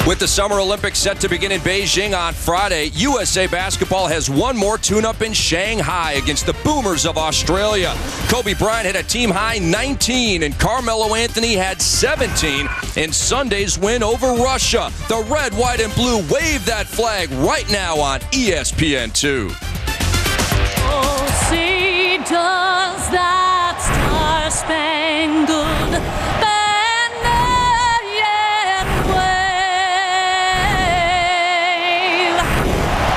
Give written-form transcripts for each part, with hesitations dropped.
With the Summer Olympics set to begin in Beijing on Friday, USA Basketball has one more tune-up in Shanghai against the Boomers of Australia. Kobe Bryant had a team-high 19, and Carmelo Anthony had 17 in Sunday's win over Russia. The red, white, and blue wave that flag right now on ESPN2. Oh, see, does that star-spangled banner yet wave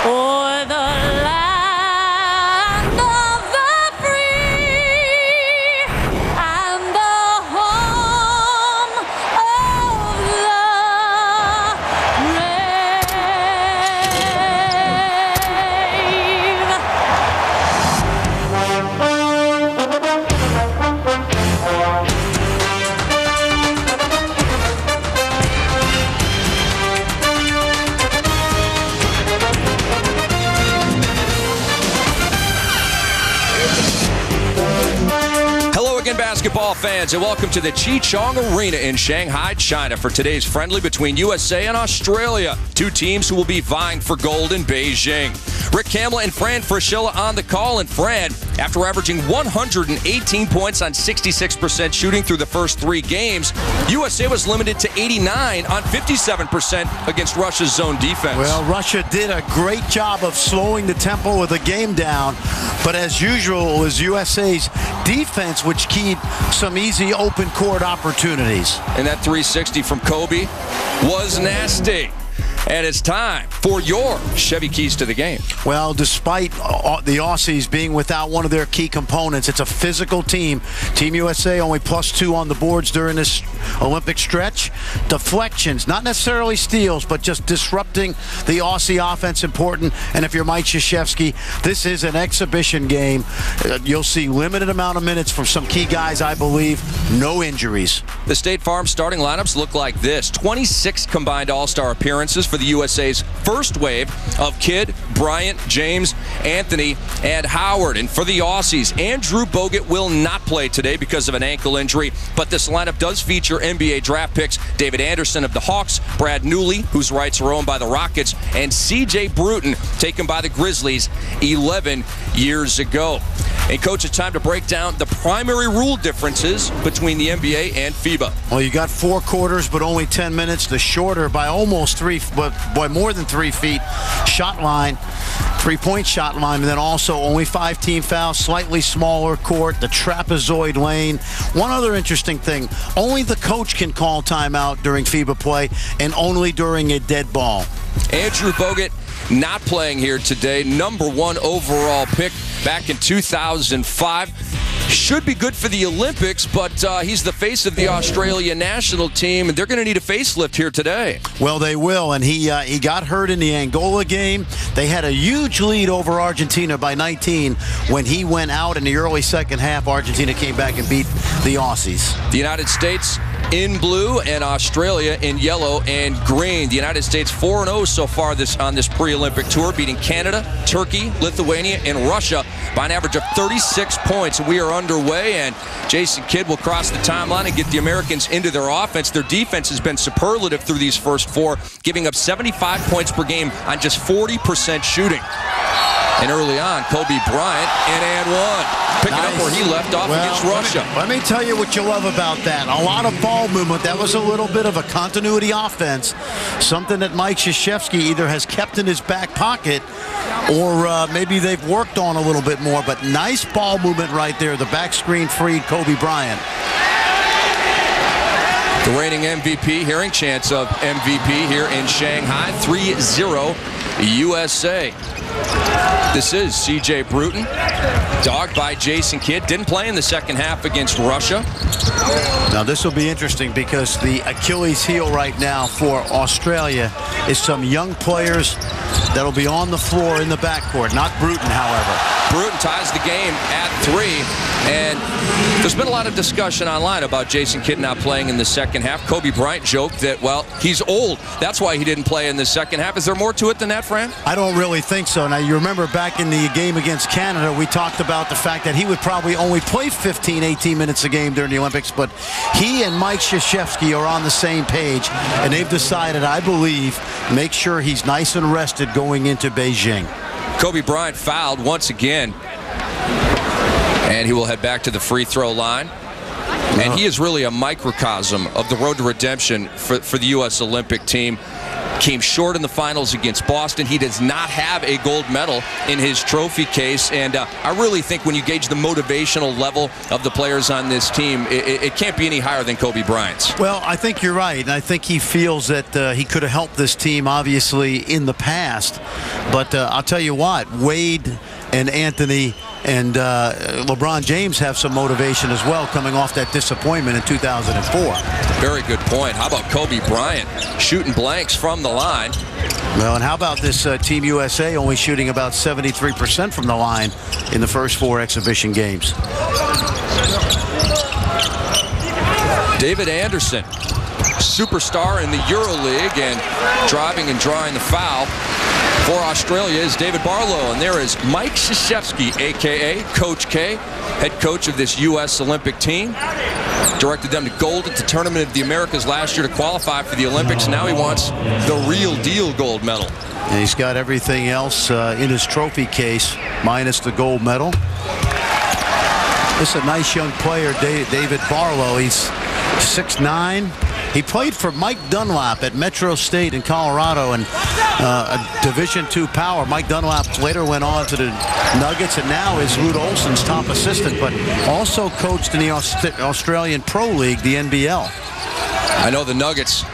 o'er the land of the free and the home of the basketball fans, and welcome to the Chichong Arena in Shanghai, China for today's friendly between USA and Australia, two teams who will be vying for gold in Beijing. Rick Kamla and Fran Fraschilla on the call, and Fran, after averaging 118 points on 66% shooting through the first three games, USA was limited to 89 on 57% against Russia's zone defense. Well, Russia did a great job of slowing the tempo of the game down, but as usual, it was USA's defense which keep some easy open court opportunities. And that 360 from Kobe was nasty. And it's time for your Chevy keys to the game. Well, despite the Aussies being without one of their key components, it's a physical team. Team USA only +2 on the boards during this Olympic stretch. Deflections, not necessarily steals, but just disrupting the Aussie offense important. And if you're Mike Krzyzewski, this is an exhibition game. You'll see limited amount of minutes from some key guys, I believe. No injuries. The State Farm starting lineups look like this. 26 combined All-Star appearances for the USA's first wave of Kidd, Bryant, James, Anthony, and Howard. And for the Aussies, Andrew Bogut will not play today because of an ankle injury, but this lineup does feature NBA draft picks David Anderson of the Hawks, Brad Newley, whose rights are owned by the Rockets, and C.J. Bruton, taken by the Grizzlies 11 years ago. And, Coach, it's time to break down the primary rule differences between the NBA and FIBA. Well, you got 4 quarters, but only 10 minutes. The shorter by almost 3, but by more than 3 feet shot line, 3-point shot line, and then also only 5 team fouls, slightly smaller court, the trapezoid lane. One other interesting thing, only the coach can call timeout during FIBA play and only during a dead ball. Andrew Bogut not playing here today. #1 overall pick back in 2005. Should be good for the Olympics, but he's the face of the Australian national team, and they're going to need a facelift here today. Well, they will, and he got hurt in the Angola game. They had a huge lead over Argentina by 19. When he went out in the early second half, Argentina came back and beat the Aussies. The United States in blue and Australia in yellow and green. The United States 4-0 so far on this pre-Olympic tour, beating Canada, Turkey, Lithuania, and Russia by an average of 36 points. We are underway, and Jason Kidd will cross the timeline and get the Americans into their offense. Their defense has been superlative through these first 4, giving up 75 points per game on just 40% shooting. And early on, Kobe Bryant and one. Picking up where he left off against Russia. Let me tell you what you love about that. A lot of ball movement. That was a little bit of a continuity offense. Something that Mike Krzyzewski either has kept in his back pocket or maybe they've worked on a little bit more. But nice ball movement right there. The back screen freed Kobe Bryant. The reigning MVP, hearing chants of MVP here in Shanghai. 3-0 USA. This is C.J. Bruton, dogged by Jason Kidd. Didn't play in the second half against Russia. Now this will be interesting because the Achilles heel right now for Australia is some young players that'll be on the floor in the backcourt. Not Bruton, however. Bruton ties the game at 3. And there's been a lot of discussion online about Jason Kidd not playing in the second second half. Kobe Bryant joked that, well, he's old. That's why he didn't play in the second half. Is there more to it than that, Fran? I don't really think so. Now, you remember back in the game against Canada, we talked about the fact that he would probably only play 15, 18 minutes a game during the Olympics, but he and Mike Krzyzewski are on the same page, and they've decided, I believe, make sure he's nice and rested going into Beijing. Kobe Bryant fouled once again, and he will head back to the free throw line. And he is really a microcosm of the road to redemption for the U.S. Olympic team. Came short in the finals against Boston. He does not have a gold medal in his trophy case. And I really think when you gauge the motivational level of the players on this team, it can't be any higher than Kobe Bryant's. Well, I think you're right. And I think he feels that he could have helped this team, obviously, in the past. But I'll tell you what, Wade and Anthony and LeBron James have some motivation as well, coming off that disappointment in 2004. Very good point. How about Kobe Bryant shooting blanks from the line? Well, and how about this Team USA only shooting about 73% from the line in the first 4 exhibition games? David Anderson, superstar in the EuroLeague, and driving and drawing the foul for Australia is David Barlow. And there is Mike Krzyzewski, a.k.a. Coach K, head coach of this U.S. Olympic team. Directed them to gold at the Tournament of the Americas last year to qualify for the Olympics. Now he wants the real deal gold medal. And he's got everything else in his trophy case, minus the gold medal. This is a nice young player, David Barlow. He's 6'9". He played for Mike Dunlap at Metro State in Colorado, and a Division II power. Mike Dunlap later went on to the Nuggets and now is Lute Olson's top assistant, but also coached in the Australian Pro League, the NBL. I know the Nuggets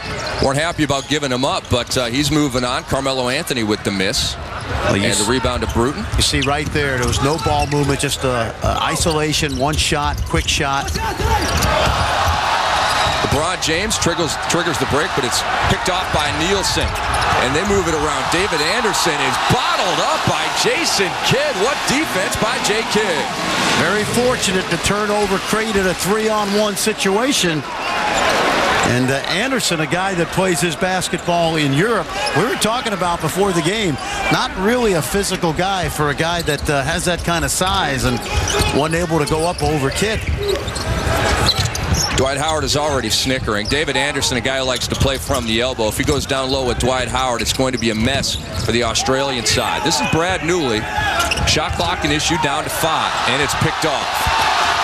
weren't happy about giving him up, but he's moving on. Carmelo Anthony with the miss. Well, and the rebound to Bruton. You see right there was no ball movement, just isolation, one shot, quick shot. LeBron James triggers the break, but it's picked off by Nielsen. And they move it around. David Anderson is bottled up by Jason Kidd. What defense by Jay Kidd. Very fortunate to turn over created a 3-on-1 situation. And Anderson, a guy that plays his basketball in Europe, we were talking about before the game, not really a physical guy for a guy that has that kind of size and wasn't able to go up over Kidd. Dwight Howard is already snickering. David Anderson, a guy who likes to play from the elbow. If he goes down low with Dwight Howard, it's going to be a mess for the Australian side. This is Brad Newley. Shot clock an issue down to 5, and it's picked off.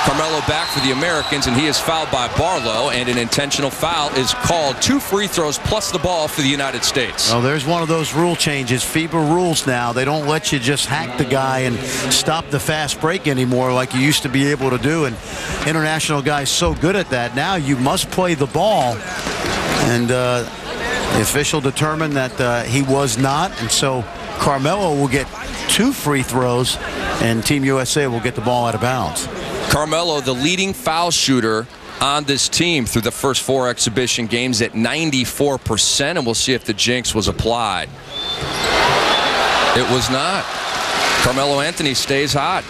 Carmelo back for the Americans, and he is fouled by Barlow, and an intentional foul is called. 2 free throws plus the ball for the United States. Well, there's one of those rule changes. FIBA rules now. They don't let you just hack the guy and stop the fast break anymore like you used to be able to do, and international guys so good at that. Now you must play the ball, and the official determined that he was not, and so Carmelo will get 2 free throws, and Team USA will get the ball out of bounds. Carmelo, the leading foul shooter on this team through the first 4 exhibition games at 94%, and we'll see if the jinx was applied. It was not. Carmelo Anthony stays hot.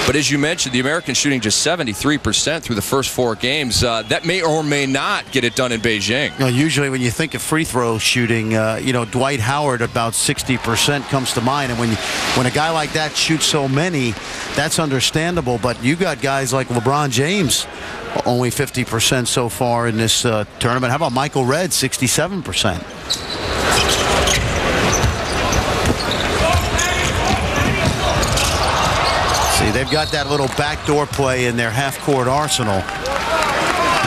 But as you mentioned, the Americans shooting just 73% through the first 4 games. That may or may not get it done in Beijing. You know, usually when you think of free throw shooting, you know, Dwight Howard about 60% comes to mind. And when a guy like that shoots so many, that's understandable. But you got guys like LeBron James, only 50% so far in this tournament. How about Michael Redd, 67%? See, they've got that little backdoor play in their half-court arsenal.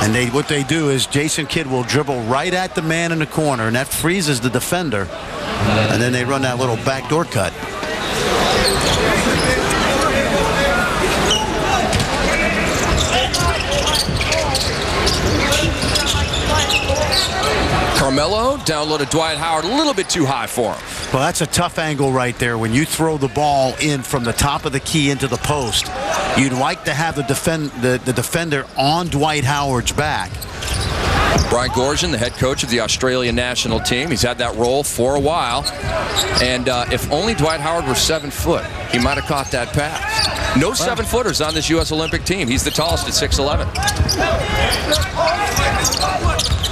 And what they do is Jason Kidd will dribble right at the man in the corner, and that freezes the defender. And then they run that little backdoor cut. Carmelo downloaded Dwight Howard a little bit too high for him. Well, that's a tough angle right there. When you throw the ball in from the top of the key into the post, you'd like to have the defender on Dwight Howard's back. Brian Goorjian, the head coach of the Australian national team. He's had that role for a while. And if only Dwight Howard were 7 foot, he might have caught that pass. No 7-footers on this U.S. Olympic team. He's the tallest at 6'11".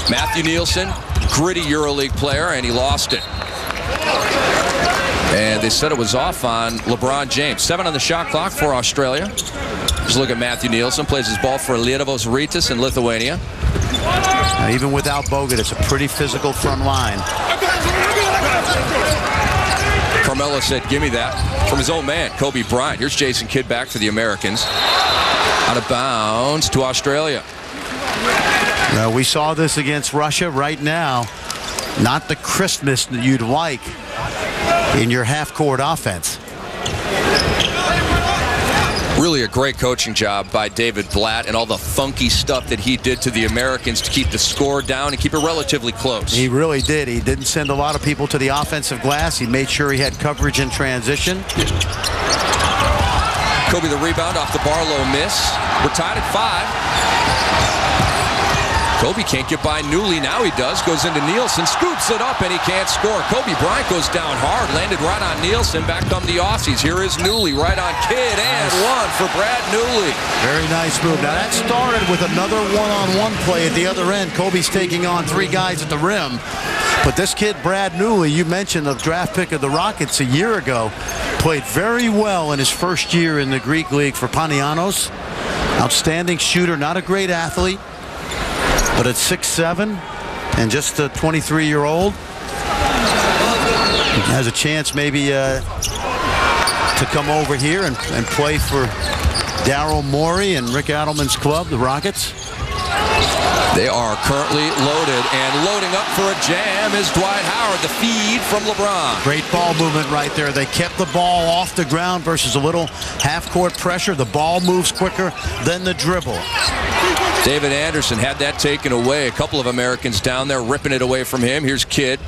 Matthew Nielsen, gritty EuroLeague player, and he lost it. And they said it was off on LeBron James. 7 on the shot clock for Australia. Just look at Matthew Nielsen. Plays his ball for Lietuvos Rytas in Lithuania. Now, even without Bogut, it's a pretty physical front line. Carmelo said, "Give me that," from his own man, Kobe Bryant. Here's Jason Kidd back for the Americans. Out of bounds to Australia. We saw this against Russia. Right now, not the crispness that you'd like in your half-court offense. Really a great coaching job by David Blatt and all the funky stuff that he did to the Americans to keep the score down and keep it relatively close. He really did. He didn't send a lot of people to the offensive glass. He made sure he had coverage in transition. Kobe the rebound off the Barlow miss. We're tied at 5. Kobe can't get by Newley. Now he does. Goes into Nielsen. Scoops it up, and he can't score. Kobe Bryant goes down hard. Landed right on Nielsen. Back come the Aussies. Here is Newley right on Kidd. And one for Brad Newley. Very nice move. Now, that started with another one-on-one play at the other end. Kobe's taking on 3 guys at the rim. But this kid, Brad Newley, you mentioned the draft pick of the Rockets a year ago, played very well in his first year in the Greek League for Panianos. Outstanding shooter, not a great athlete. But at 6'7", and just a 23-year-old, has a chance maybe to come over here and play for Daryl Morey and Rick Adelman's club, the Rockets. They are currently loaded, and loading up for a jam is Dwight Howard, the feed from LeBron. Great ball movement right there. They kept the ball off the ground versus a little half-court pressure. The ball moves quicker than the dribble. David Anderson had that taken away. A couple of Americans down there ripping it away from him. Here's Kidd.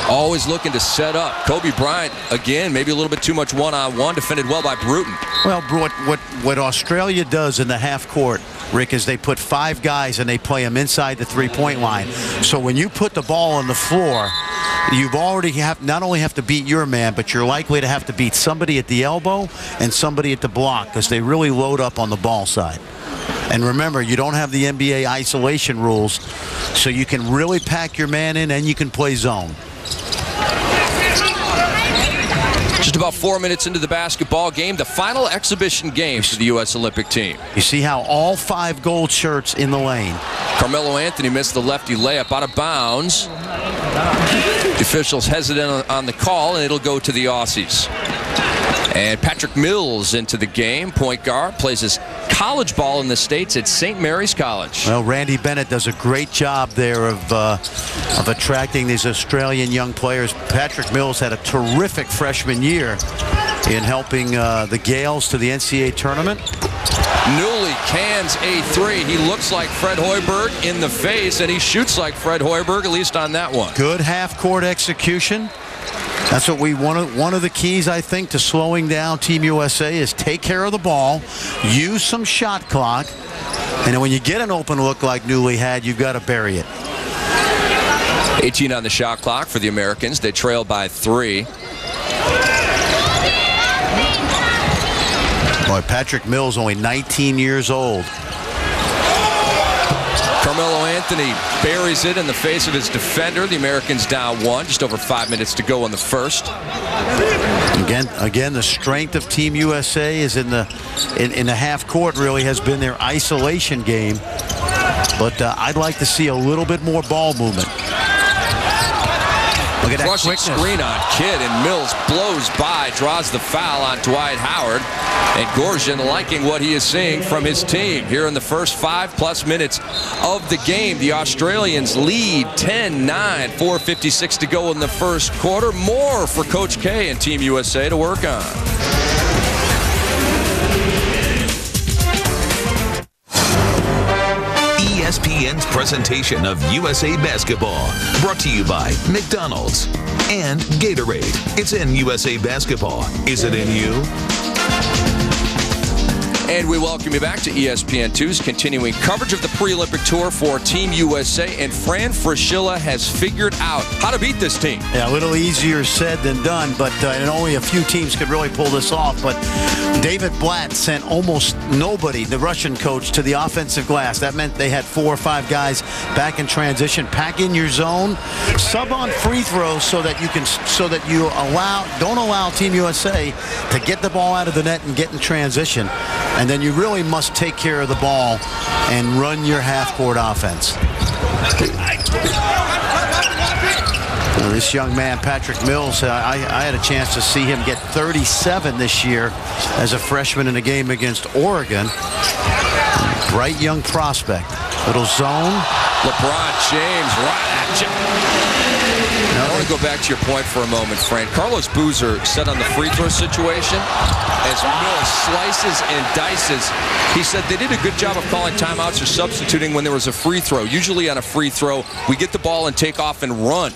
Always looking to set up. Kobe Bryant, again, maybe a little bit too much one-on-one. Defended well by Bruton. Well, what Australia does in the half-court, Rick, is they put 5 guys and they play them inside the three-point line. So when you put the ball on the floor, you've already not only have to beat your man, but you're likely to have to beat somebody at the elbow and somebody at the block, because they really load up on the ball side. And remember, you don't have the NBA isolation rules, so you can really pack your man in and you can play zone. Just about 4 minutes into the basketball game, the final exhibition game for the U.S. Olympic team. You see how all 5 gold shirts in the lane. Carmelo Anthony missed the lefty layup out of bounds. The officials hesitant on the call, and it'll go to the Aussies. And Patrick Mills into the game, point guard, plays his college ball in the States at St. Mary's College. Well, Randy Bennett does a great job there of attracting these Australian young players. Patrick Mills had a terrific freshman year in helping the Gales to the NCAA tournament. Newley cans a 3. He looks like Fred Hoiberg in the face, and he shoots like Fred Hoiberg, at least on that one. Good half-court execution. That's what we want. One of the keys, I think, to slowing down Team USA is take care of the ball, use some shot clock, and then when you get an open look like Newley had, you've got to bury it. 18 on the shot clock for the Americans. They trail by 3. Boy, Patrick Mills, only 19 years old. Carmelo Anthony buries it in the face of his defender. The Americans down 1. Just over 5 minutes to go in the first. Again, the strength of Team USA is in the half court. Really has been their isolation game. But I'd like to see a little bit more ball movement. Look at that Rushing quickness. Screen on Kidd, and Mills blows by, draws the foul on Dwight Howard. And Gorgian liking what he is seeing from his team here in the first 5+ minutes of the game. The Australians lead 10-9, 4:56 to go in the first quarter. More for Coach K and Team USA to work on. ESPN's presentation of USA Basketball, brought to you by McDonald's and Gatorade. It's in USA Basketball. Is it in you? And we welcome you back to ESPN2's continuing coverage of the pre-Olympic tour for Team USA. And Fran Fraschilla has figured out how to beat this team. Yeah, a little easier said than done, but and only a few teams could really pull this off. But David Blatt sent almost nobody, the Russian coach, to the offensive glass. That meant they had 4 or 5 guys back in transition. Pack in your zone, sub on free throws so that you don't allow Team USA to get the ball out of the net and get in transition. And then you really must take care of the ball and run your half-court offense. Well, this young man, Patrick Mills, I had a chance to see him get 37 this year as a freshman in a game against Oregon. Bright young prospect. Little zone. LeBron James right at you. I want to go back to your point for a moment, Frank. Carlos Boozer said on the free throw situation, as Mills slices and dices, he said they did a good job of calling timeouts or substituting when there was a free throw. Usually on a free throw, we get the ball and take off and run.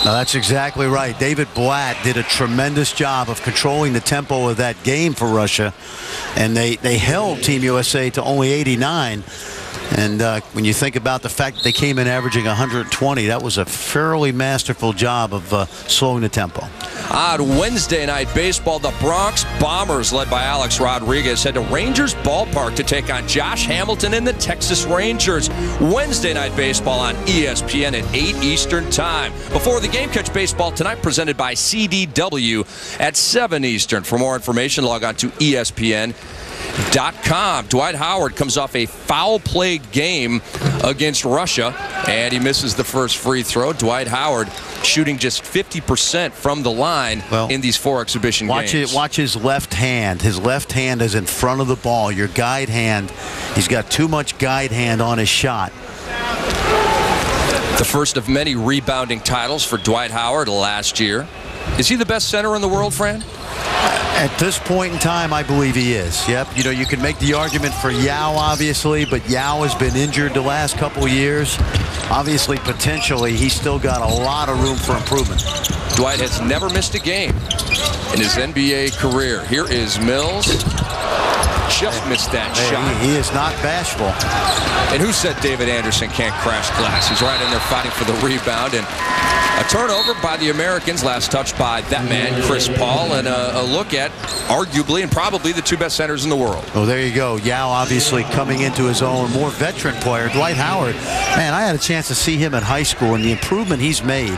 No, that's exactly right. David Blatt did a tremendous job of controlling the tempo of that game for Russia, and they held Team USA to only 89. And when you think about the fact that they came in averaging 120, that was a fairly masterful job of slowing the tempo. On Wednesday night baseball, the Bronx Bombers, led by Alex Rodriguez, head to Rangers Ballpark to take on Josh Hamilton and the Texas Rangers. Wednesday night baseball on ESPN at 8 Eastern time. Before the game, catch baseball tonight, presented by CDW at 7 Eastern. For more information, log on to ESPN.com. Dwight Howard comes off a foul-played game against Russia, and he misses the first free throw. Dwight Howard shooting just 50% from the line in these 4 exhibition games. Watch his left hand. His left hand is in front of the ball. Your guide hand, he's got too much guide hand on his shot. The first of many rebounding titles for Dwight Howard last year. Is he the best center in the world, Fran? At this point in time, I believe he is. Yep. You know, you can make the argument for Yao, obviously, but Yao has been injured the last couple of years. Obviously, potentially, he's still got a lot of room for improvement. Dwight has never missed a game in his NBA career. Here is Mills. Just missed that shot. He is not bashful. And who said David Anderson can't crash glass? He's right in there fighting for the rebound. And a turnover by the Americans, last touched by that man, Chris Paul, and a look at arguably and probably the 2 best centers in the world. Oh, there you go. Yao obviously coming into his own, more veteran player. Dwight Howard, man, I had a chance to see him in high school, and the improvement he's made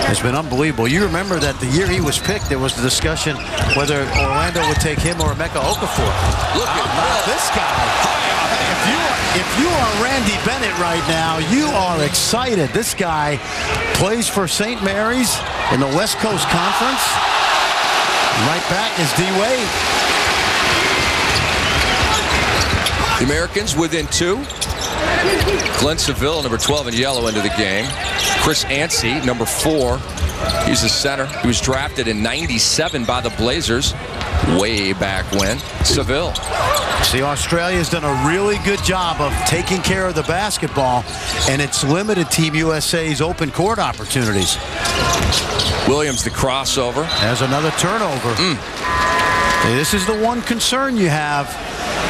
has been unbelievable. You remember that the year he was picked, there was the discussion whether Orlando would take him or Emeka Okafor. Look at this guy. If you are Randy Bennett right now, you are excited. This guy plays for St. Mary's in the West Coast Conference. Right back is D-Wade. The Americans within 2. Glenn Seville, number 12 in yellow, into the game. Chris Anstey, number 4. He's the center. He was drafted in '97 by the Blazers. Way back when. Seville. See, Australia's done a really good job of taking care of the basketball, and it's limited Team USA's open court opportunities. Williams, the crossover. There's another turnover. This is the one concern you have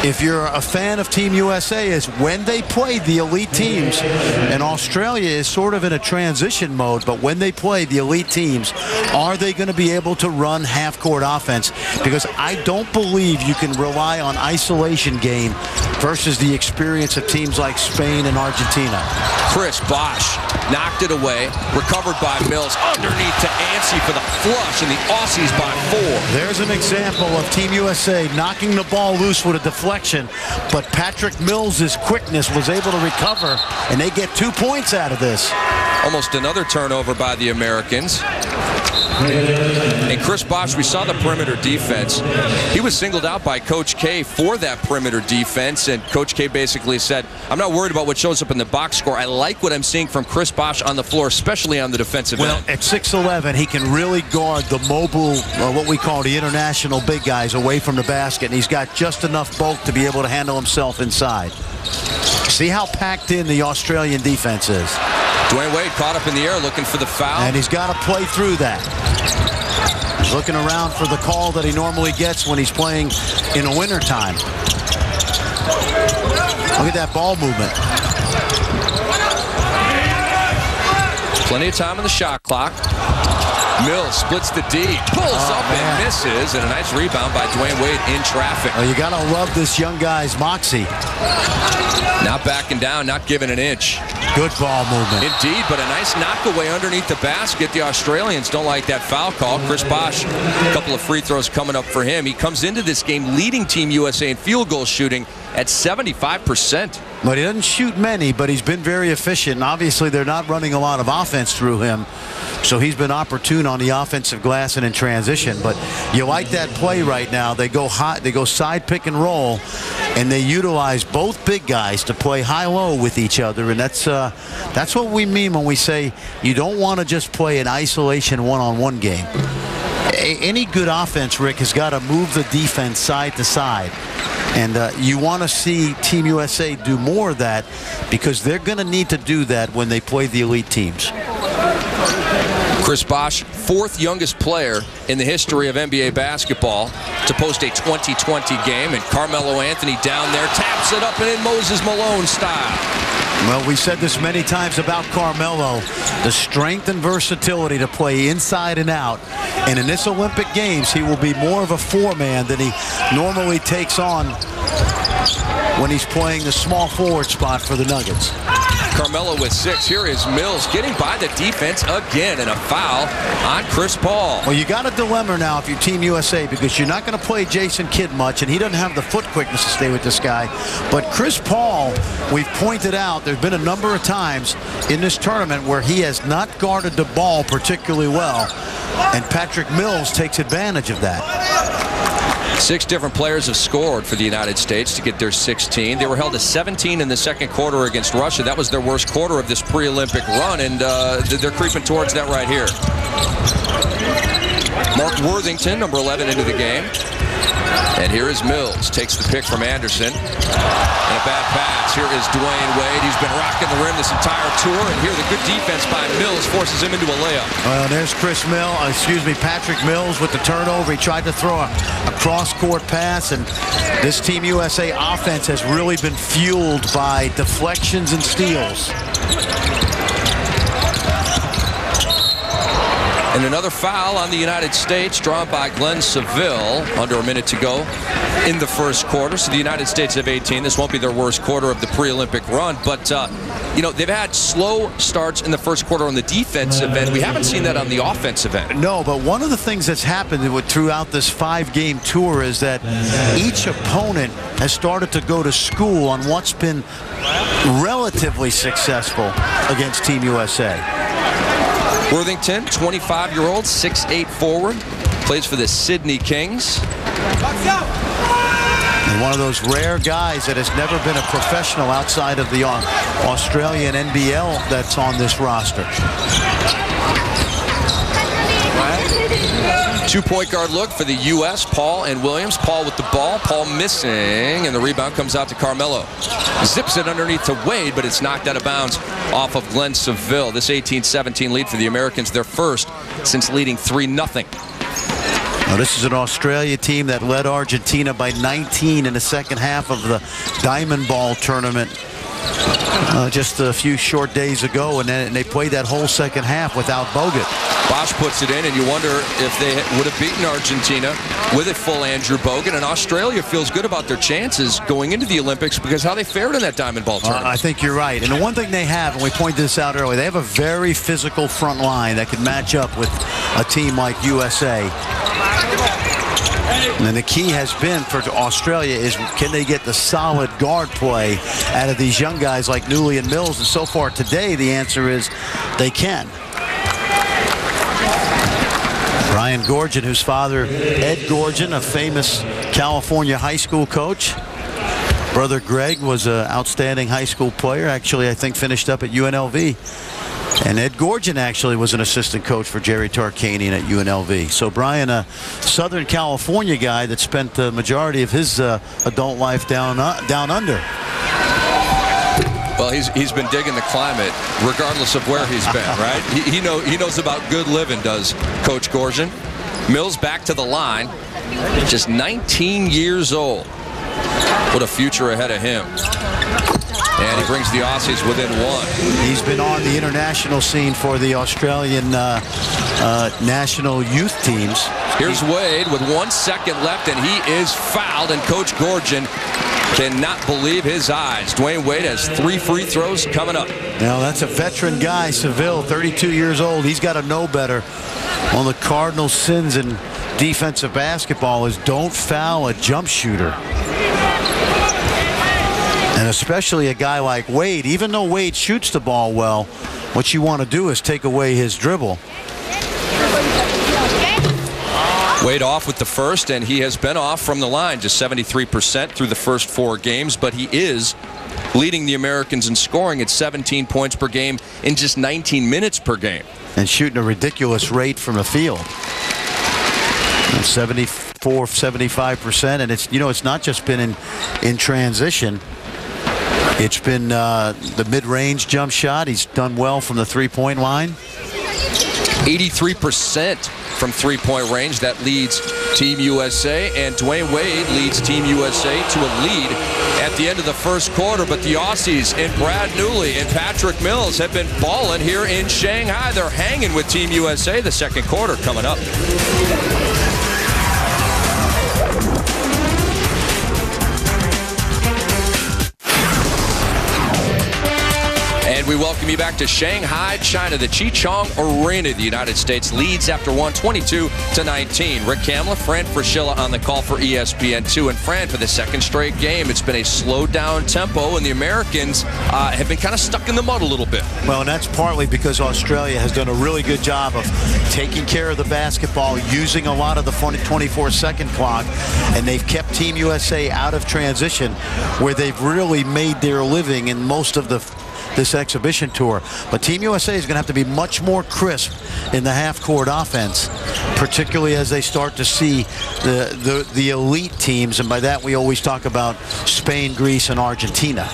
if you're a fan of Team USA, is when they play the elite teams, and Australia is sort of in a transition mode, but when they play the elite teams, are they going to be able to run half-court offense? Because I don't believe you can rely on isolation game versus the experience of teams like Spain and Argentina. Chris Bosh knocked it away, recovered by Mills, underneath to Anstey for the flush, and the Aussies by 4. There's an example of Team USA knocking the ball loose with a deflection, but Patrick Mills' quickness was able to recover, and they get 2 points out of this. Almost another turnover by the Americans. And Chris Bosh, we saw the perimeter defense. He was singled out by Coach K for that perimeter defense, and Coach K basically said, I'm not worried about what shows up in the box score. I like what I'm seeing from Chris Bosh on the floor, especially on the defensive end. At 6'11", he can really guard the mobile, what we call the international big guys, away from the basket, and he's got just enough bulk to be able to handle himself inside. See how packed in the Australian defense is. Dwyane Wade caught up in the air looking for the foul. And he's got to play through that. He's looking around for the call that he normally gets when he's playing in the wintertime. Look at that ball movement. Plenty of time on the shot clock. Mills splits the D, pulls up and misses, and a nice rebound by Dwyane Wade in traffic. Oh, you got to love this young guy's moxie. Not backing down, not giving an inch. Good ball movement. Indeed, but a nice knockaway underneath the basket. The Australians don't like that foul call. Chris Bosh, a couple of free throws coming up for him. He comes into this game leading Team USA in field goal shooting at 75%. But he doesn't shoot many, but he's been very efficient. And obviously, they're not running a lot of offense through him. So he's been opportune on the offensive glass and in transition. But you like that play right now. They go high, they go side pick and roll, and they utilize both big guys to play high-low with each other. And that's what we mean when we say you don't want to just play an isolation one-on-one game. Any good offense, Rick, has got to move the defense side to side. And you want to see Team USA do more of that because they're going to need to do that when they play the elite teams. Chris Bosh, fourth youngest player in the history of NBA basketball to post a 2020 game. And Carmelo Anthony down there taps it up and in Moses Malone style. Well, we said this many times about Carmelo, the strength and versatility to play inside and out. And in this Olympic Games, he will be more of a four-man than he normally takes on when he's playing the small forward spot for the Nuggets. Carmelo with 6. Here is Mills getting by the defense again, and a foul on Chris Paul. Well, you got a dilemma now if you're Team USA because you're not going to play Jason Kidd much, and he doesn't have the foot quickness to stay with this guy. But Chris Paul, we've pointed out, there's been a number of times in this tournament where he has not guarded the ball particularly well, and Patrick Mills takes advantage of that. 6 different players have scored for the United States to get their 16. They were held to 17 in the second quarter against Russia. That was their worst quarter of this pre-Olympic run, and they're creeping towards that right here. Mark Worthington, number 11, into the game. And here is Mills. Takes the pick from Anderson. And a bad pass. Here is Dwyane Wade. He's been rocking the rim this entire tour. And here the good defense by Mills forces him into a layup. Well, there's Patrick Mills with the turnover. He tried to throw a cross-court pass. And this Team USA offense has really been fueled by deflections and steals. And another foul on the United States drawn by Glenn Seville. Under a minute to go in the first quarter. So the United States have 18. This won't be their worst quarter of the pre-Olympic run. But, you know, they've had slow starts in the first quarter on the defensive end. We haven't seen that on the offensive end. No, but one of the things that's happened throughout this 5-game tour is that each opponent has started to go to school on what's been relatively successful against Team USA. Worthington, 25-year-old, 6'8" forward, plays for the Sydney Kings. And one of those rare guys that has never been a professional outside of the Australian NBL that's on this roster. 2 point guard look for the U.S. Paul and Williams. Paul with the ball. Paul missing, and the rebound comes out to Carmelo. Zips it underneath to Wade, but it's knocked out of bounds off of Glenn Seville. This 18-17 lead for the Americans, their first since leading 3-0. Now, this is an Australia team that led Argentina by 19 in the second half of the Diamond Ball tournament just a few short days ago, and they played that whole second half without Bogut. Bosh puts it in, and you wonder if they would have beaten Argentina with a full Andrew Bogut. And Australia feels good about their chances going into the Olympics because how they fared in that Diamond Ball tournament. I think you're right. And the one thing they have, and we pointed this out earlier, they have a very physical front line that can match up with a team like USA. And the key has been for Australia is can they get the solid guard play out of these young guys like Newley and Mills. And so far today, the answer is they can. Brian Gorgon, whose father, Ed Gorgon, a famous California high school coach. Brother Greg was an outstanding high school player. Actually, I think finished up at UNLV. And Ed Gorgon actually was an assistant coach for Jerry Tarkanian at UNLV. So Brian, a Southern California guy that spent the majority of his adult life down under. Well, he's been digging the climate regardless of where he's been, right? He knows about good living, does Coach Gorgon. Mills back to the line, just 19 years old. What a future ahead of him. And he brings the Aussies within one. He's been on the international scene for the Australian national youth teams. Here's Wade with 1 second left, and he is fouled, and Coach Gorgon cannot believe his eyes. Dwyane Wade has 3 free throws coming up. Now, that's a veteran guy, Seville, 32 years old. He's got to know better. One of the cardinal sins in defensive basketball is don't foul a jump shooter. And especially a guy like Wade. Even though Wade shoots the ball well, what you want to do is take away his dribble. Wade off with the first, and he has been off from the line, just 73% through the first 4 games, but he is leading the Americans in scoring at 17 points per game in just 19 minutes per game. And shooting a ridiculous rate from the field. 74, 75%, and it's not just been in transition. It's been the mid-range jump shot. He's done well from the three-point line. 83% from three-point range. That leads Team USA, and Dwyane Wade leads Team USA to a lead at the end of the first quarter. But the Aussies and Brad Newley and Patrick Mills have been balling here in Shanghai. They're hanging with Team USA. The second quarter coming up. And we welcome you back to Shanghai, China. The Chichong Arena, the United States leads after one, 22-19. Rick Kamla, Fran Fraschilla on the call for ESPN2. And Fran, for the second straight game, it's been a slowed down tempo, and the Americans have been kind of stuck in the mud a little bit. Well, and that's partly because Australia has done a really good job of taking care of the basketball, using a lot of the 24-second clock, and they've kept Team USA out of transition, where they've really made their living in most of this exhibition tour. But Team USA is going to have to be much more crisp in the half-court offense, particularly as they start to see the elite teams, and by that we always talk about Spain, Greece, and Argentina.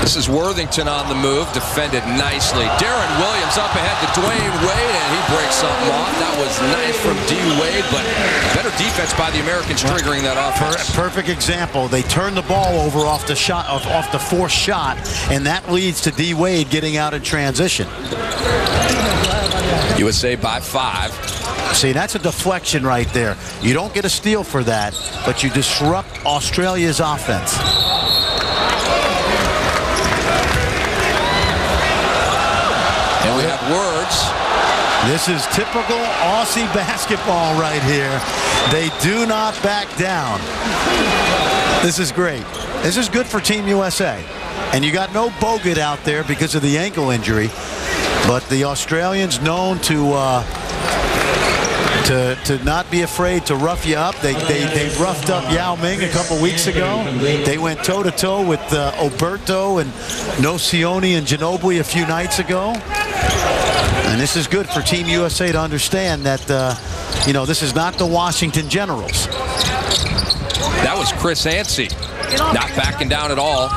This is Worthington on the move, defended nicely. Darren Williams up ahead to Dwyane Wade, and he breaks something off. That was nice from D. Wade, but better defense by the Americans triggering that offense. Perfect example. They turn the ball over off the forced shot, and that leads to D. Wade getting out in transition. USA by 5. See, that's a deflection right there. You don't get a steal for that, but you disrupt Australia's offense. And we have words. This is typical Aussie basketball right here. They do not back down. This is great. This is good for Team USA. And you got no Bogut out there because of the ankle injury. But the Australians known to not be afraid to rough you up. They roughed up Yao Ming a couple weeks ago. They went toe-to-toe with Oberto and Nocioni and Ginobili a few nights ago. And this is good for Team USA to understand that, this is not the Washington Generals. That was Chris Anstey, not backing down at all.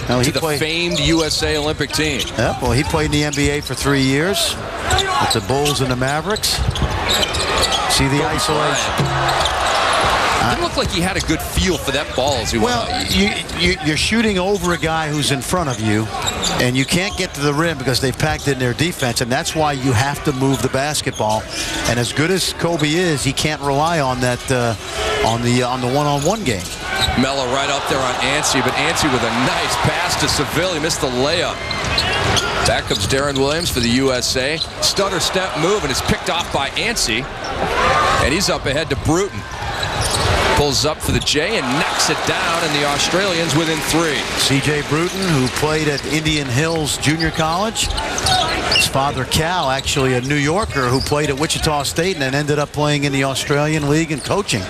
No, to the famed USA Olympic team. Yep, well, he played in the NBA for 3 years with the Bulls and the Mavericks. See the isolation. It looked like he had a good feel for that ball as he went up. You're shooting over a guy who's in front of you, and you can't get to the rim because they've packed in their defense, and that's why you have to move the basketball. And as good as Kobe is, he can't rely on that on the one-on-one game. Melo right up there on Anstey, but Anstey with a nice pass to Seville. He missed the layup. Back comes Darren Williams for the USA. Stutter step move, and it's picked off by Anstey. And he's up ahead to Bruton. Pulls up for the J and knocks it down, and the Australians within 3. C.J. Bruton, who played at Indian Hills Junior College. His father, Cal, actually a New Yorker who played at Wichita State and then ended up playing in the Australian League and coaching.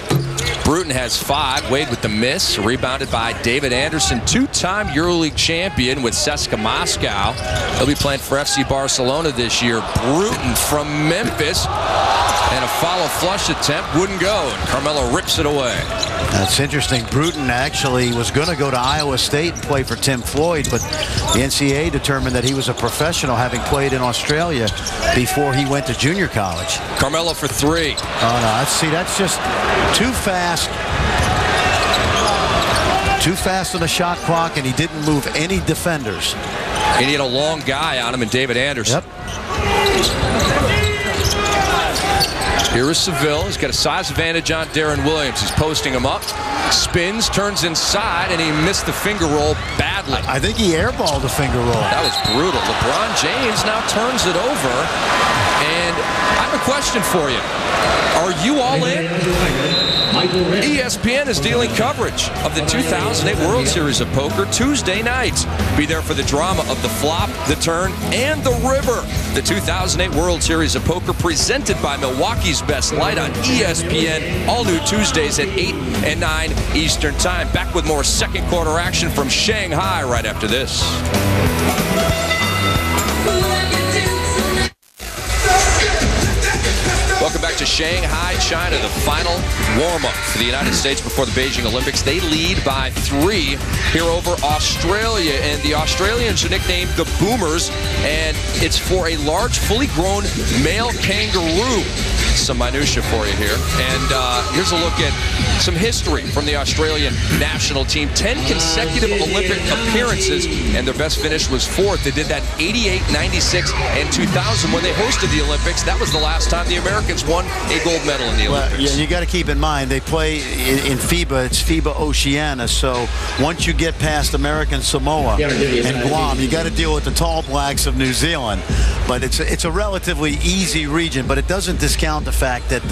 Bruton has 5. Wade with the miss. Rebounded by David Anderson, 2-time EuroLeague champion with CSKA Moscow. He'll be playing for FC Barcelona this year. Bruton from Memphis. And a follow flush attempt wouldn't go. And Carmelo rips it away. That's interesting. Bruton actually was going to go to Iowa State and play for Tim Floyd, but the NCAA determined that he was a professional, having played in Australia before he went to junior college. Carmelo for 3. Oh, no. That's just too fast. too fast on the shot clock, and he didn't move any defenders. And he had a long guy on him in David Anderson. Yep. Here is Seville. He's got a size advantage on Darren Williams. He's posting him up. Spins, turns inside, and he missed the finger roll badly. I think he airballed the finger roll. That was brutal. LeBron James now turns it over. And I have a question for you. Are you all in? ESPN is dealing coverage of the 2008 World Series of Poker Tuesday nights. Be there for the drama of the flop, the turn, and the river. The 2008 World Series of Poker presented by Milwaukee's Best Light on ESPN. All new Tuesdays at 8 and 9 Eastern Time. Back with more second quarter action from Shanghai right after this. Welcome back to Shanghai, China, the final warm-up for the United States before the Beijing Olympics. They lead by 3 here over Australia, and the Australians are nicknamed the Boomers, and it's for a large, fully grown male kangaroo. Some minutia for you here. And here's a look at some history from the Australian national team. 10 consecutive Olympic appearances, and their best finish was 4th. They did that 88, 96, and 2000 when they hosted the Olympics. That was the last time the Americans won a gold medal in the Olympics. Well, yeah, you got to keep in mind, they play in FIBA. It's FIBA Oceania, so once you get past American Samoa and Guam, you got to deal with the tall blacks of New Zealand. But it's a relatively easy region, but it doesn't discount the fact that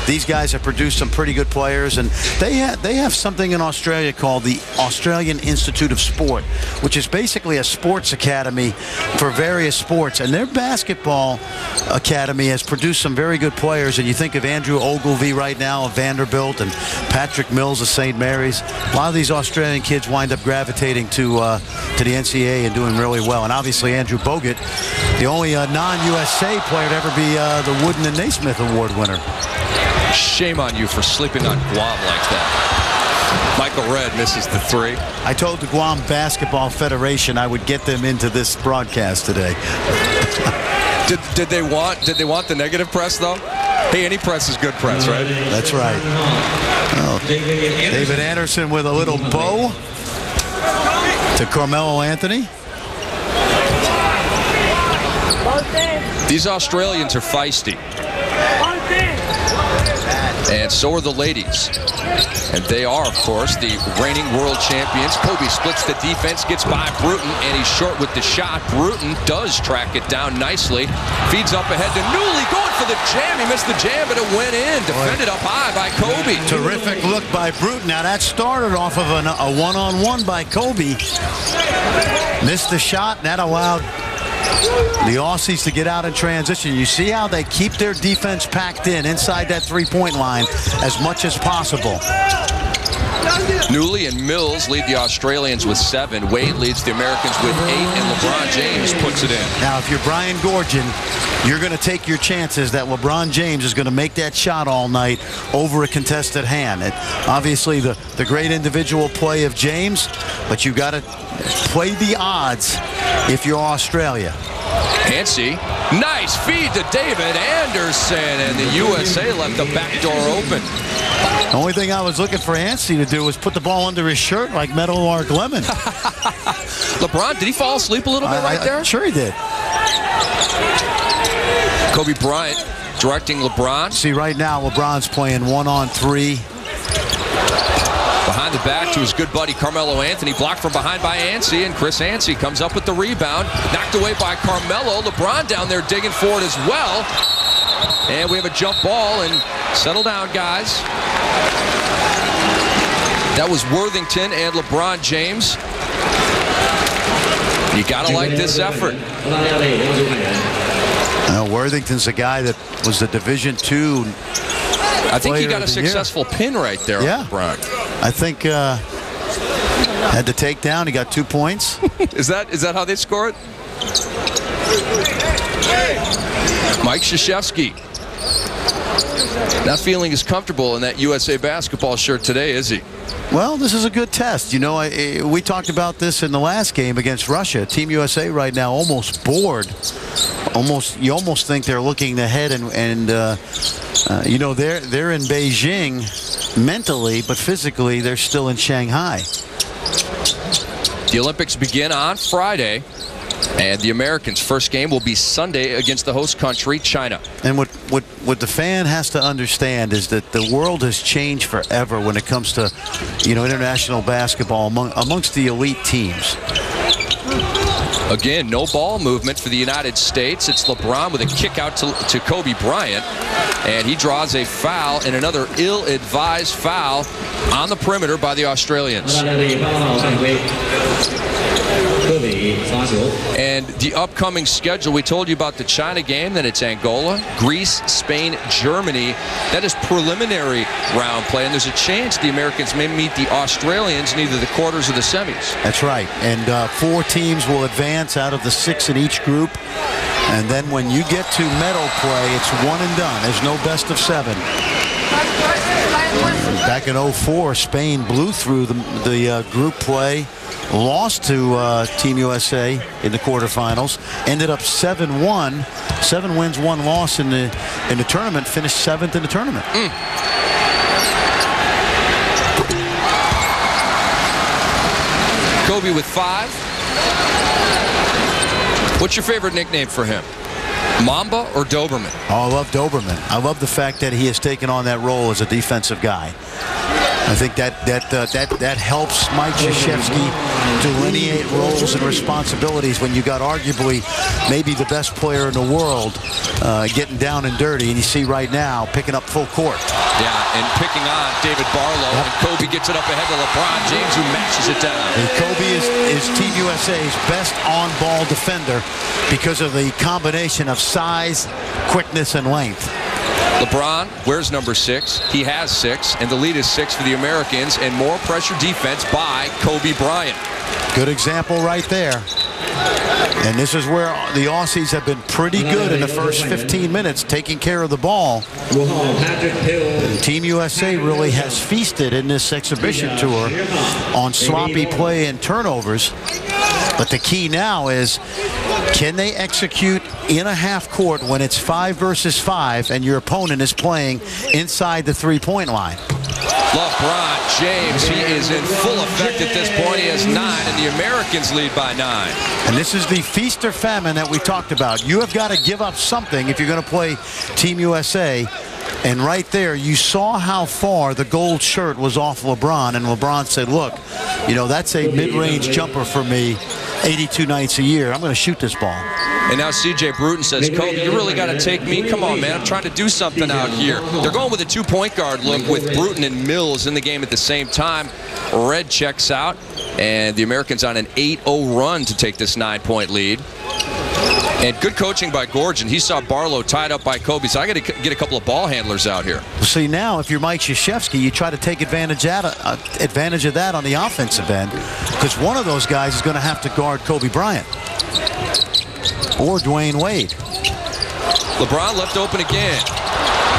these guys have produced some pretty good players, and they have something in Australia called the Australian Institute of Sport, which is basically a sports academy for various sports, and their basketball academy has produced some very good players. And you think of Andrew Ogilvie right now of Vanderbilt and Patrick Mills of St. Mary's. A lot of these Australian kids wind up gravitating to the NCAA and doing really well. And obviously Andrew Bogut, the only non-USA player to ever be the Wooden and Naismith Award winner. Shame on you for sleeping on Guam like that. Michael Redd misses the 3. I told the Guam Basketball Federation I would get them into this broadcast today. Did they want the negative press though? Hey, any press is good press, right? That's right. Oh, David Anderson with a little bow to Carmelo Anthony. These Australians are feisty. And so are the ladies. And they are, of course, the reigning world champions. Kobe splits the defense, gets by Bruton, and he's short with the shot. Bruton does track it down nicely. Feeds up ahead to Newley, going for the jam. He missed the jam, but it went in. Defended up high by Kobe. Terrific look by Bruton. Now that started off of a one-on-one by Kobe. Missed the shot, and that allowed the Aussies to get out in transition. You see how they keep their defense packed in inside that three-point line as much as possible. Newley and Mills lead the Australians with 7. Wade leads the Americans with 8, and LeBron James puts it in. Now, if you're Brian Gorgon, you're going to take your chances that LeBron James is going to make that shot all night over a contested hand. Obviously, the great individual play of James, but you've got to play the odds if you're Australia. Hancy, nice feed to David Anderson, and the USA left the back door open. The only thing I was looking for Hancy to do was put the ball under his shirt like Meadowlark Lemon. LeBron, did he fall asleep a little bit right there? Sure he did. Kobe Bryant directing LeBron. See, right now, LeBron's playing 1-on-3. Behind the back to his good buddy Carmelo Anthony. Blocked from behind by Ancy, and Chris Ancy comes up with the rebound. Knocked away by Carmelo. LeBron down there digging for it as well. And we have a jump ball, and settle down, guys. That was Worthington and LeBron James. You gotta like this effort. Worthington's a guy that was the Division II. I think he got a successful pin right there. Yeah. On LeBron. I think had the takedown. He got 2 points. Is that how they score it? Mike Krzyzewski not feeling as comfortable in that USA basketball shirt today, is he? Well, this is a good test. You know, we talked about this in the last game against Russia. Team USA right now almost bored. You almost think they're looking ahead, and you know, they're in Beijing mentally, but physically they're still in Shanghai. The Olympics begin on Friday, and the Americans' first game will be Sunday against the host country, China. And what the fan has to understand is that the world has changed forever when it comes to, international basketball amongst the elite teams. Again, no ball movement for the United States. It's LeBron with a kick out to Kobe Bryant, and he draws a foul, and another ill-advised foul on the perimeter by the Australians. And the upcoming schedule, we told you about the China game, then it's Angola, Greece, Spain, Germany. That is preliminary round play, and there's a chance the Americans may meet the Australians in either the quarters or the semis. That's right, and 4 teams will advance out of the 6 in each group. And then when you get to medal play, it's one and done. There's no best of 7. Back in 2004, Spain blew through the group play, lost to Team USA in the quarterfinals, ended up 7-1, 7 wins, 1 loss in the tournament, finished 7th in the tournament. Kobe with 5. What's your favorite nickname for him? Mamba or Doberman? Oh, I love Doberman. I love the fact that he has taken on that role as a defensive guy. I think that helps Mike Krzyzewski delineate roles and responsibilities when you got arguably maybe the best player in the world getting down and dirty, and you see right now picking up full court. Yeah, and picking on David Barlow, and Kobe gets it up ahead to LeBron James, who matches it down. And Kobe is Team USA's best on-ball defender because of the combination of size, quickness, and length. LeBron wears number 6. He has 6, and the lead is 6 for the Americans, and more pressure defense by Kobe Bryant. Good example right there. And this is where the Aussies have been pretty good in the first 15 minutes, taking care of the ball. Team USA really has feasted in this exhibition tour on sloppy play and turnovers. But the key now is, can they execute in a half court when it's 5 versus 5 and your opponent is playing inside the three-point line? LeBron James, he is in full effect at this point. He has 9, and the Americans lead by 9. And this is the feast or famine that we talked about. You have got to give up something if you're going to play Team USA. And right there, you saw how far the gold shirt was off LeBron, and LeBron said, look, that's a mid-range jumper for me 82 nights a year. I'm going to shoot this ball. And now C.J. Bruton says, Kobe, you really got to take me. Come on, man. I'm trying to do something out here. They're going with a 2-point guard look with Bruton and Mills in the game at the same time. Red checks out, and the Americans on an 8-0 run to take this 9-point lead. And good coaching by Gorgon. He saw Barlow tied up by Kobe, so I got to get a couple of ball handlers out here. See, now if you're Mike Krzyzewski, you try to take advantage of that on the offensive end, because one of those guys is going to have to guard Kobe Bryant or Dwyane Wade. LeBron left open again.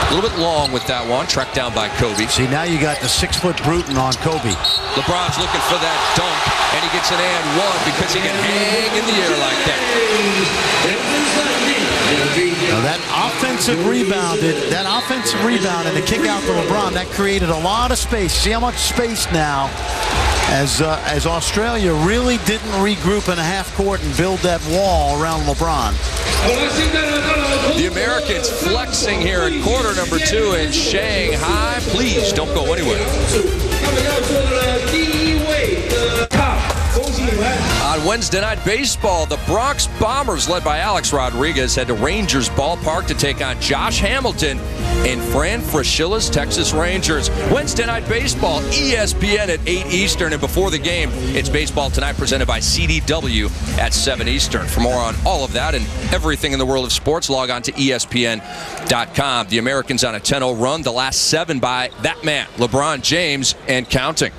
A little bit long with that one, tracked down by Kobe. See, now you got the 6-foot Bruton on Kobe. LeBron's looking for that dunk, and he gets an and 1 because he can hang in the air like that. Now that offensive rebound and the kick out to LeBron, that created a lot of space. See how much space now as Australia really didn't regroup in a half court and build that wall around LeBron. The Americans flexing here in quarter number 2 in Shanghai. Please don't go anywhere. On Wednesday Night Baseball, the Bronx Bombers, led by Alex Rodriguez, head to Rangers Ballpark to take on Josh Hamilton and Fran Fraschella's Texas Rangers. Wednesday Night Baseball, ESPN at 8 Eastern. And before the game, it's Baseball Tonight presented by CDW at 7 Eastern. For more on all of that and everything in the world of sports, log on to ESPN.com. The Americans on a 10-0 run, the last 7 by that man, LeBron James, and counting.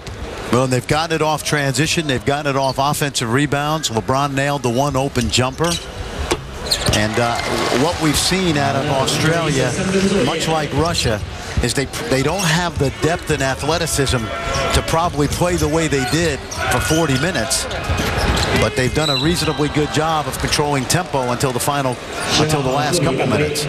Well, they've gotten it off transition. They've gotten it off offensive rebounds. LeBron nailed the 1 open jumper. And what we've seen out of Australia, much like Russia, is they don't have the depth and athleticism to probably play the way they did for 40 minutes. But they've done a reasonably good job of controlling tempo until the last couple minutes.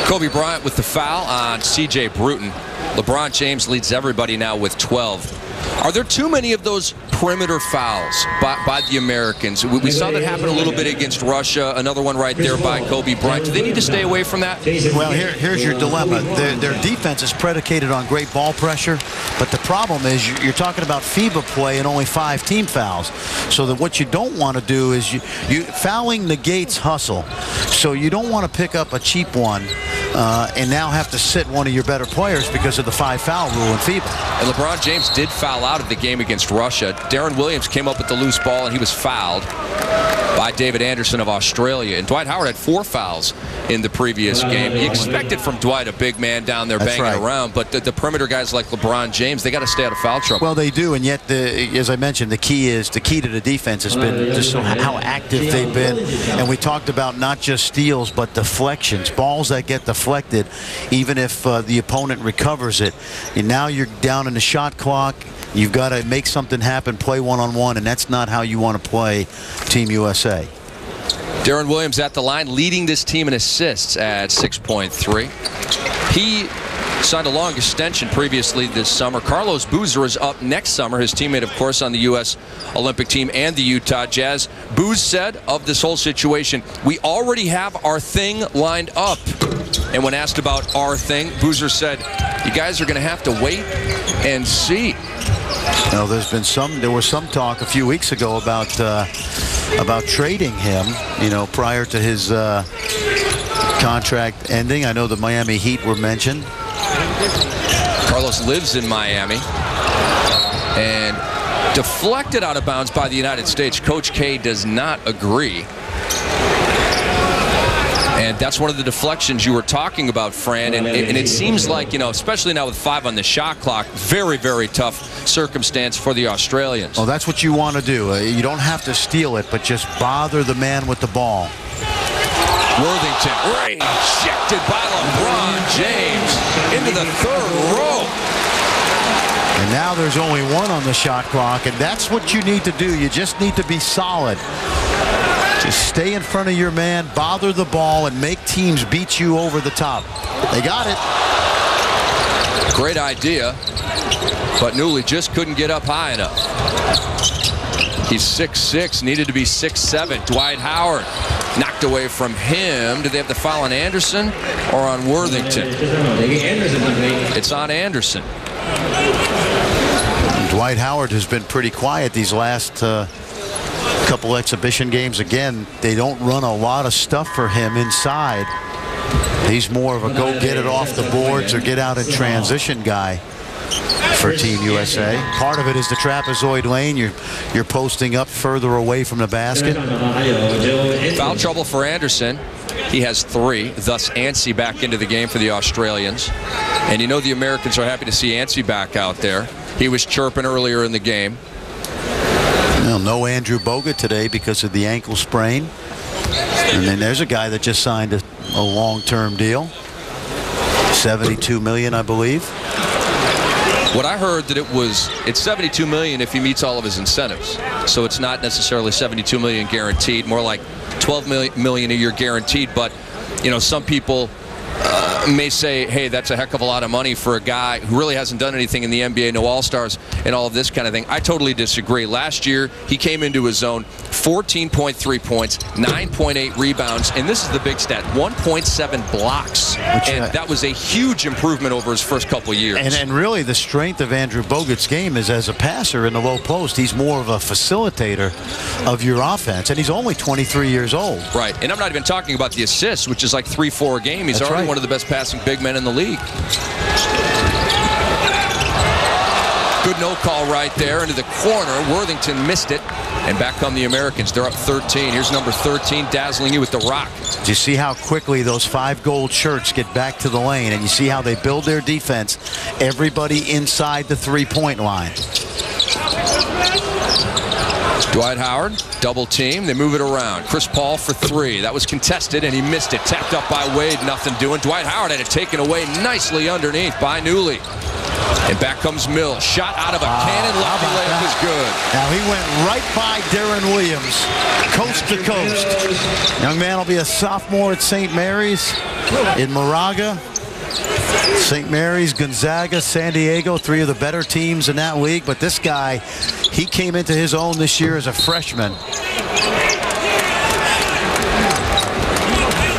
Kobe Bryant with the foul on C.J. Bruton. LeBron James leads everybody now with 12. Are there too many of those perimeter fouls by the Americans? We saw that happen a little bit against Russia. Another one right there by Kobe Bryant. Do they need to stay away from that? Well, here's your dilemma. Their defense is predicated on great ball pressure, but the problem is you're talking about FIBA play and only 5 team fouls. So that what you don't want to do is fouling negates hustle. So you don't want to pick up a cheap one and now have to sit one of your better players because of the 5-foul rule in FIBA. And LeBron James did foul out of the game against Russia. Darren Williams came up with the loose ball, and he was fouled by David Anderson of Australia. And Dwight Howard had 4 fouls in the previous game. You expect it from Dwight, a big man down there banging around, but the perimeter guys like LeBron James, they got to stay out of foul trouble. Well, they do, and yet, as I mentioned, the key to the defense has been just how active they've been. And we talked about not just steals, but deflections, balls that get deflected, even if the opponent recovers it. And now you're down in the shot clock. You've got to make something happen, play one-on-one, and that's not how you want to play Team USA. Darren Williams at the line, leading this team in assists at 6.3. He signed a long extension previously this summer. Carlos Boozer is up next summer, his teammate, of course, on the U.S. Olympic team and the Utah Jazz. Booz said of this whole situation, "We already have our thing lined up." And when asked about our thing, Boozer said, "You guys are going to have to wait and see." Now, there was some talk a few weeks ago about trading him, prior to his contract ending. I know the Miami Heat were mentioned. Carlos lives in Miami and deflected out of bounds by the United States. Coach K does not agree. And that's one of the deflections you were talking about, Fran. And it seems like, especially now with 5 on the shot clock, very, very tough circumstance for the Australians. Oh, that's what you want to do. You don't have to steal it, but just bother the man with the ball. Worthington rejected by LeBron James into the 3rd row. And now there's only 1 on the shot clock, and that's what you need to do. You just need to be solid. Just stay in front of your man, bother the ball, and make teams beat you over the top. They got it. Great idea, but Newley just couldn't get up high enough. He's 6'6", needed to be 6'7". Dwight Howard knocked away from him. Did they have to foul on Anderson or on Worthington? It's on Anderson. Dwight Howard has been pretty quiet these last couple exhibition games. Again, they don't run a lot of stuff for him inside. He's more of a go get it off the boards or get out in transition guy for Team USA. Part of it is the trapezoid lane. You're posting up further away from the basket. Foul trouble for Anderson. He has 3, thus Ansey back into the game for the Australians. And the Americans are happy to see Ansey back out there. He was chirping earlier in the game. Well, no Andrew Bogut today because of the ankle sprain. And then there's a guy that just signed a long-term deal. $72 million, I believe. What I heard that it's $72 million if he meets all of his incentives. So it's not necessarily $72 million guaranteed, more like $12 million a year guaranteed. But some people may say, hey, that's a heck of a lot of money for a guy who really hasn't done anything in the NBA, no All-Stars and all of this kind of thing. I totally disagree. Last year, he came into his own, 14.3 points, 9.8 rebounds, and this is the big stat, 1.7 blocks. And that was a huge improvement over his first couple years. And really the strength of Andrew Bogut's game is as a passer in the low post. He's more of a facilitator of your offense, and he's only 23 years old. Right, and I'm not even talking about the assists, which is like 3-4 a game. He's already one of the best passing big men in the league. Good no call right there into the corner. Worthington missed it, and back come the Americans. They're up 13. Here's number 13 dazzling you with the rock. Do you see how quickly those 5 gold shirts get back to the lane, and you see how they build their defense? Everybody inside the 3-point line. Dwight Howard, double team. They move it around. Chris Paul for 3. That was contested, and he missed it. Tapped up by Wade. Nothing doing. Dwight Howard had it taken away nicely underneath by Newley. And back comes Mills. Shot out of a cannon. Lefty layup is good. Now he went right by Darren Williams, coast to coast. Young man will be a sophomore at St. Mary's in Moraga. St. Mary's, Gonzaga, San Diego, 3 of the better teams in that league. But this guy, he came into his own this year as a freshman.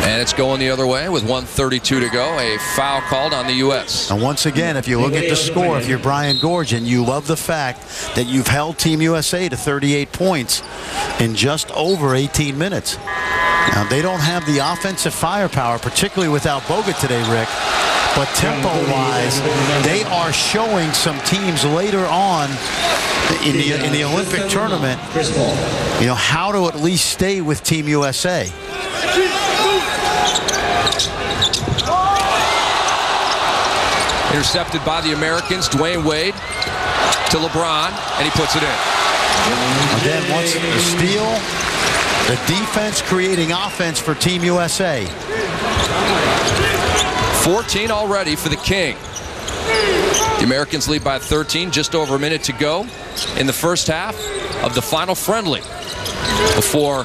And it's going the other way with 1:32 to go. A foul called on the U.S. And once again, if you look at the score, if you're Brian Gorgian, you love the fact that you've held Team USA to 38 points in just over 18 minutes. Now, they don't have the offensive firepower, particularly without Bogut today, Rick. But tempo-wise, they are showing some teams later on in the Olympic tournament, you know, how to at least stay with Team USA. Intercepted by the Americans. Dwyane Wade to LeBron, and he puts it in. Again, once the steal, the defense creating offense for Team USA. 14 already for the King. The Americans lead by 13, just over a minute to go in the first half of the final friendly before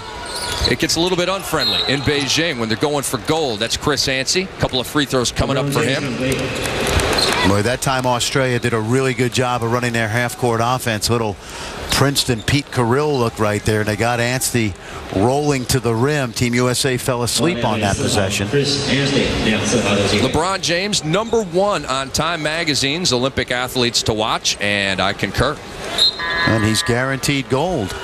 it gets a little bit unfriendly in Beijing when they're going for gold. That's Chris Anstey. A couple of free throws coming up for him. Boy, that time Australia did a really good job of running their half-court offense. Little Princeton Pete Carrill look right there, and they got Anstey rolling to the rim. Team USA fell asleep on that possession. LeBron James, #1 on Time Magazine's Olympic athletes to watch, and I concur. And he's guaranteed gold.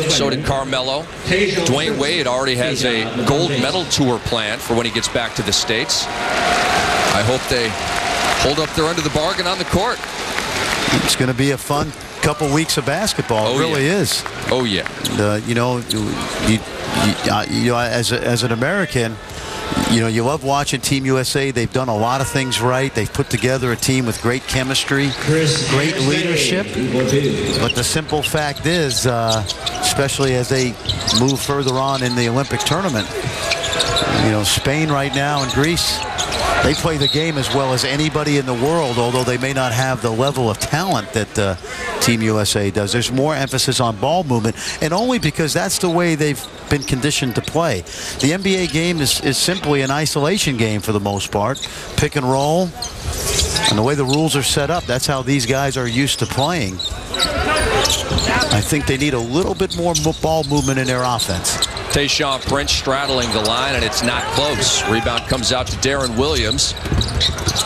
So did Carmelo. Dwyane Wade already has a gold medal tour planned for when he gets back to the States. I hope they hold up their end of the bargain on the court. It's going to be a fun couple weeks of basketball. It really is. Oh, yeah. You know, as an American, you know, you love watching Team USA. They've done a lot of things right. They've put together a team with great chemistry, great leadership. But the simple fact is, especially as they move further on in the Olympic tournament, you know, Spain right now and Greece, they play the game as well as anybody in the world, although they may not have the level of talent that Team USA does. There's more emphasis on ball movement, and only because that's the way they've been conditioned to play. The NBA game is simply an isolation game for the most part. Pick and roll, and the way the rules are set up, that's how these guys are used to playing. I think they need a little bit more ball movement in their offense. Tayshaun Prince straddling the line, and it's not close. Rebound comes out to Darren Williams.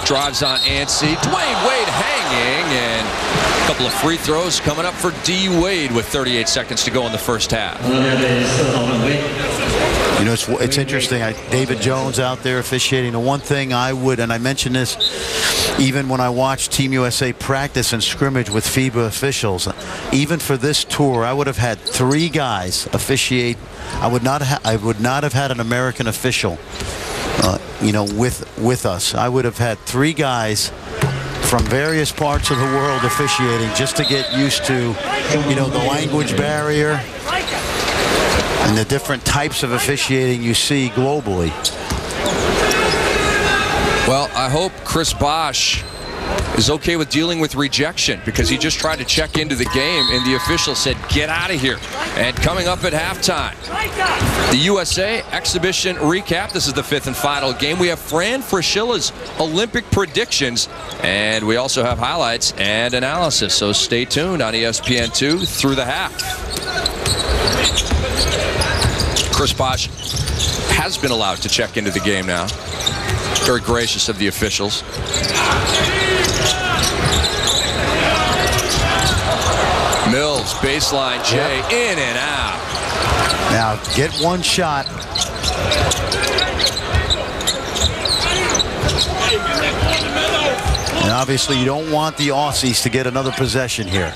Drives on Anstey. Dwyane Wade hanging, and a couple of free throws coming up for D. Wade with 38 seconds to go in the first half. You know, it's interesting. David Jones out there officiating. The one thing I would, and I mentioned this even when I watched Team USA practice and scrimmage with FIBA officials, even for this tour, I would have had 3 guys officiate. I would not have had an American official, you know, with us. I would have had 3 guys from various parts of the world officiating just to get used to, you know, the language barrier and the different types of officiating you see globally. Well, I hope Chris Bosh is okay with dealing with rejection, because he just tried to check into the game and the official said, get out of here. And coming up at halftime, the USA exhibition recap. This is the 5th and final game. We have Fran Fraschella's Olympic predictions, and we also have highlights and analysis. So stay tuned on ESPN2 through the half. Chris Bosh has been allowed to check into the game now. Very gracious of the officials. Mills, baseline, Jay, in and out. Now, get one shot. And obviously, you don't want the Aussies to get another possession here.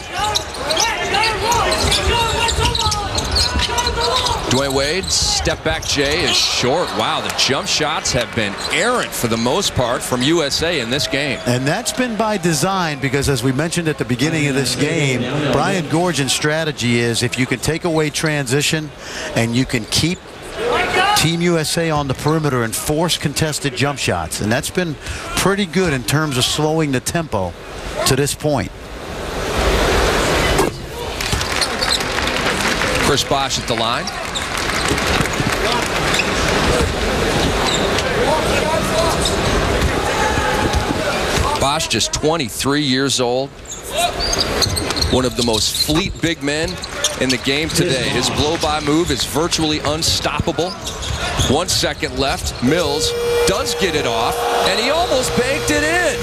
Dwyane Wade, step back Jay is short. Wow, the jump shots have been errant for the most part from USA in this game. And that's been by design, because as we mentioned at the beginning of this game, Brian Gorgian's strategy is if you can take away transition and you can keep Team USA on the perimeter and force contested jump shots. And that's been pretty good in terms of slowing the tempo to this point. Chris Bosh at the line. Josh, just 23 years old. One of the most fleet big men in the game today. His blow-by move is virtually unstoppable. 1 second left. Mills does get it off, and he almost banked it in.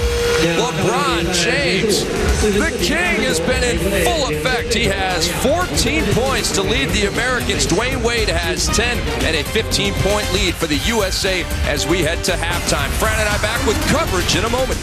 LeBron James, the king, has been in full effect. He has 14 points to lead the Americans. Dwyane Wade has 10 and a 15-point lead for the USA as we head to halftime. Fran and I back with coverage in a moment.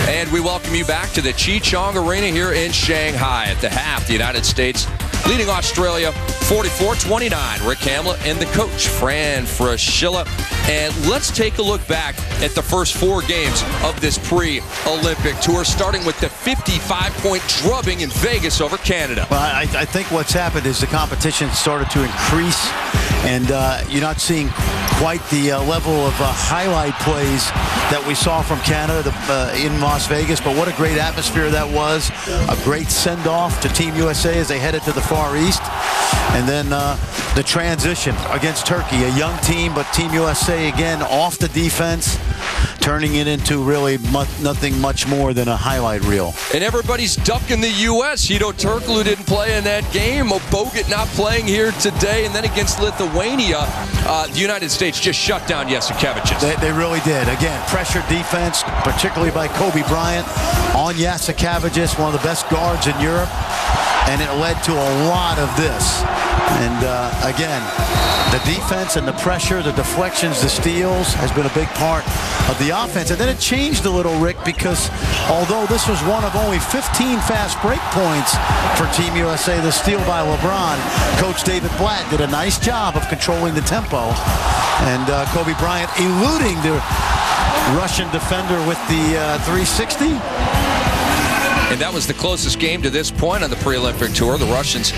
And we welcome you back to the Chi Chong Arena here in Shanghai. At the half, the United States leading Australia 44-29. Rick Hamlet and the coach, Fran Fraschilla. And let's take a look back at the first 4 games of this pre-Olympic tour, starting with the 55-point drubbing in Vegas over Canada. Well, I think what's happened is the competition started to increase, and you're not seeing quite the level of highlight plays that we saw from Canada in Las Vegas, but what a great atmosphere that was. A great send-off to Team USA as they headed to the Far East. And then the transition against Turkey, a young team, but Team USA again off the defense, turning it into really nothing much more than a highlight reel. And everybody's ducking the U.S. Hedo Turkoglu didn't play in that game. Bogut not playing here today. And then against Lithuania, the United States just shut down Jasikevičius. They really did. Again, pressure defense, particularly by Kobe Bryant on Jasikevičius, one of the best guards in Europe. And it led to a lot of this. And again, the defense and the pressure, the deflections, the steals has been a big part of the offense. And then it changed a little, Rick, because although this was one of only 15 fast break points for Team USA, the steal by LeBron, Coach David Blatt did a nice job of controlling the tempo. And Kobe Bryant eluding the Russian defender with the 360. And that was the closest game to this point on the pre-Olympic tour. The Russians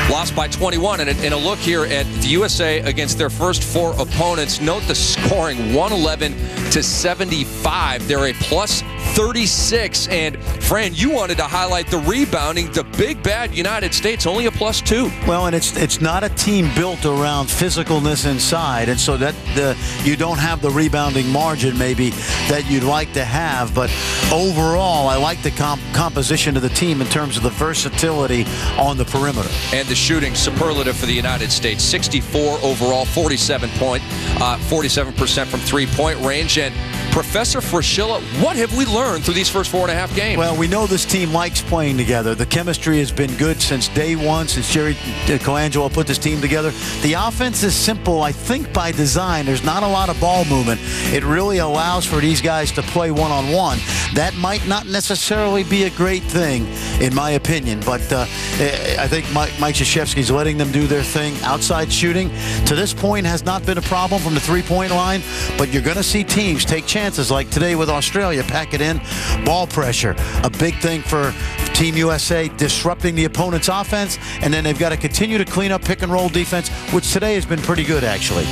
lost by 21. And a look here at the USA against their first 4 opponents. Note the scoring, 111-75. They're a plus 36. And Fran, you wanted to highlight the rebounding. The big bad United States only a plus 2. Well, and it's not a team built around physicalness inside, and so that you don't have the rebounding margin maybe that you'd like to have. But overall, I like the composition of the team in terms of the versatility on the perimeter. And the shooting superlative for the United States, 64 overall, 47% from three-point range. And Professor Fraschilla, what have we learned through these first 4.5 games? Well, we know this team likes playing together. The chemistry has been good since day one, since Jerry Colangelo put this team together. The offense is simple, I think, by design. There's not a lot of ball movement. It really allows for these guys to play one-on-one. That might not necessarily be a great thing, in my opinion, but I think Mike Krzyzewski's letting them do their thing. Outside shooting, to this point, has not been a problem from the three-point line, but you're going to see teams take chances like today with Australia, pack it in. Ball pressure, a big thing for Team USA, disrupting the opponent's offense, and then they've got to continue to clean up pick-and-roll defense, which today has been pretty good, actually.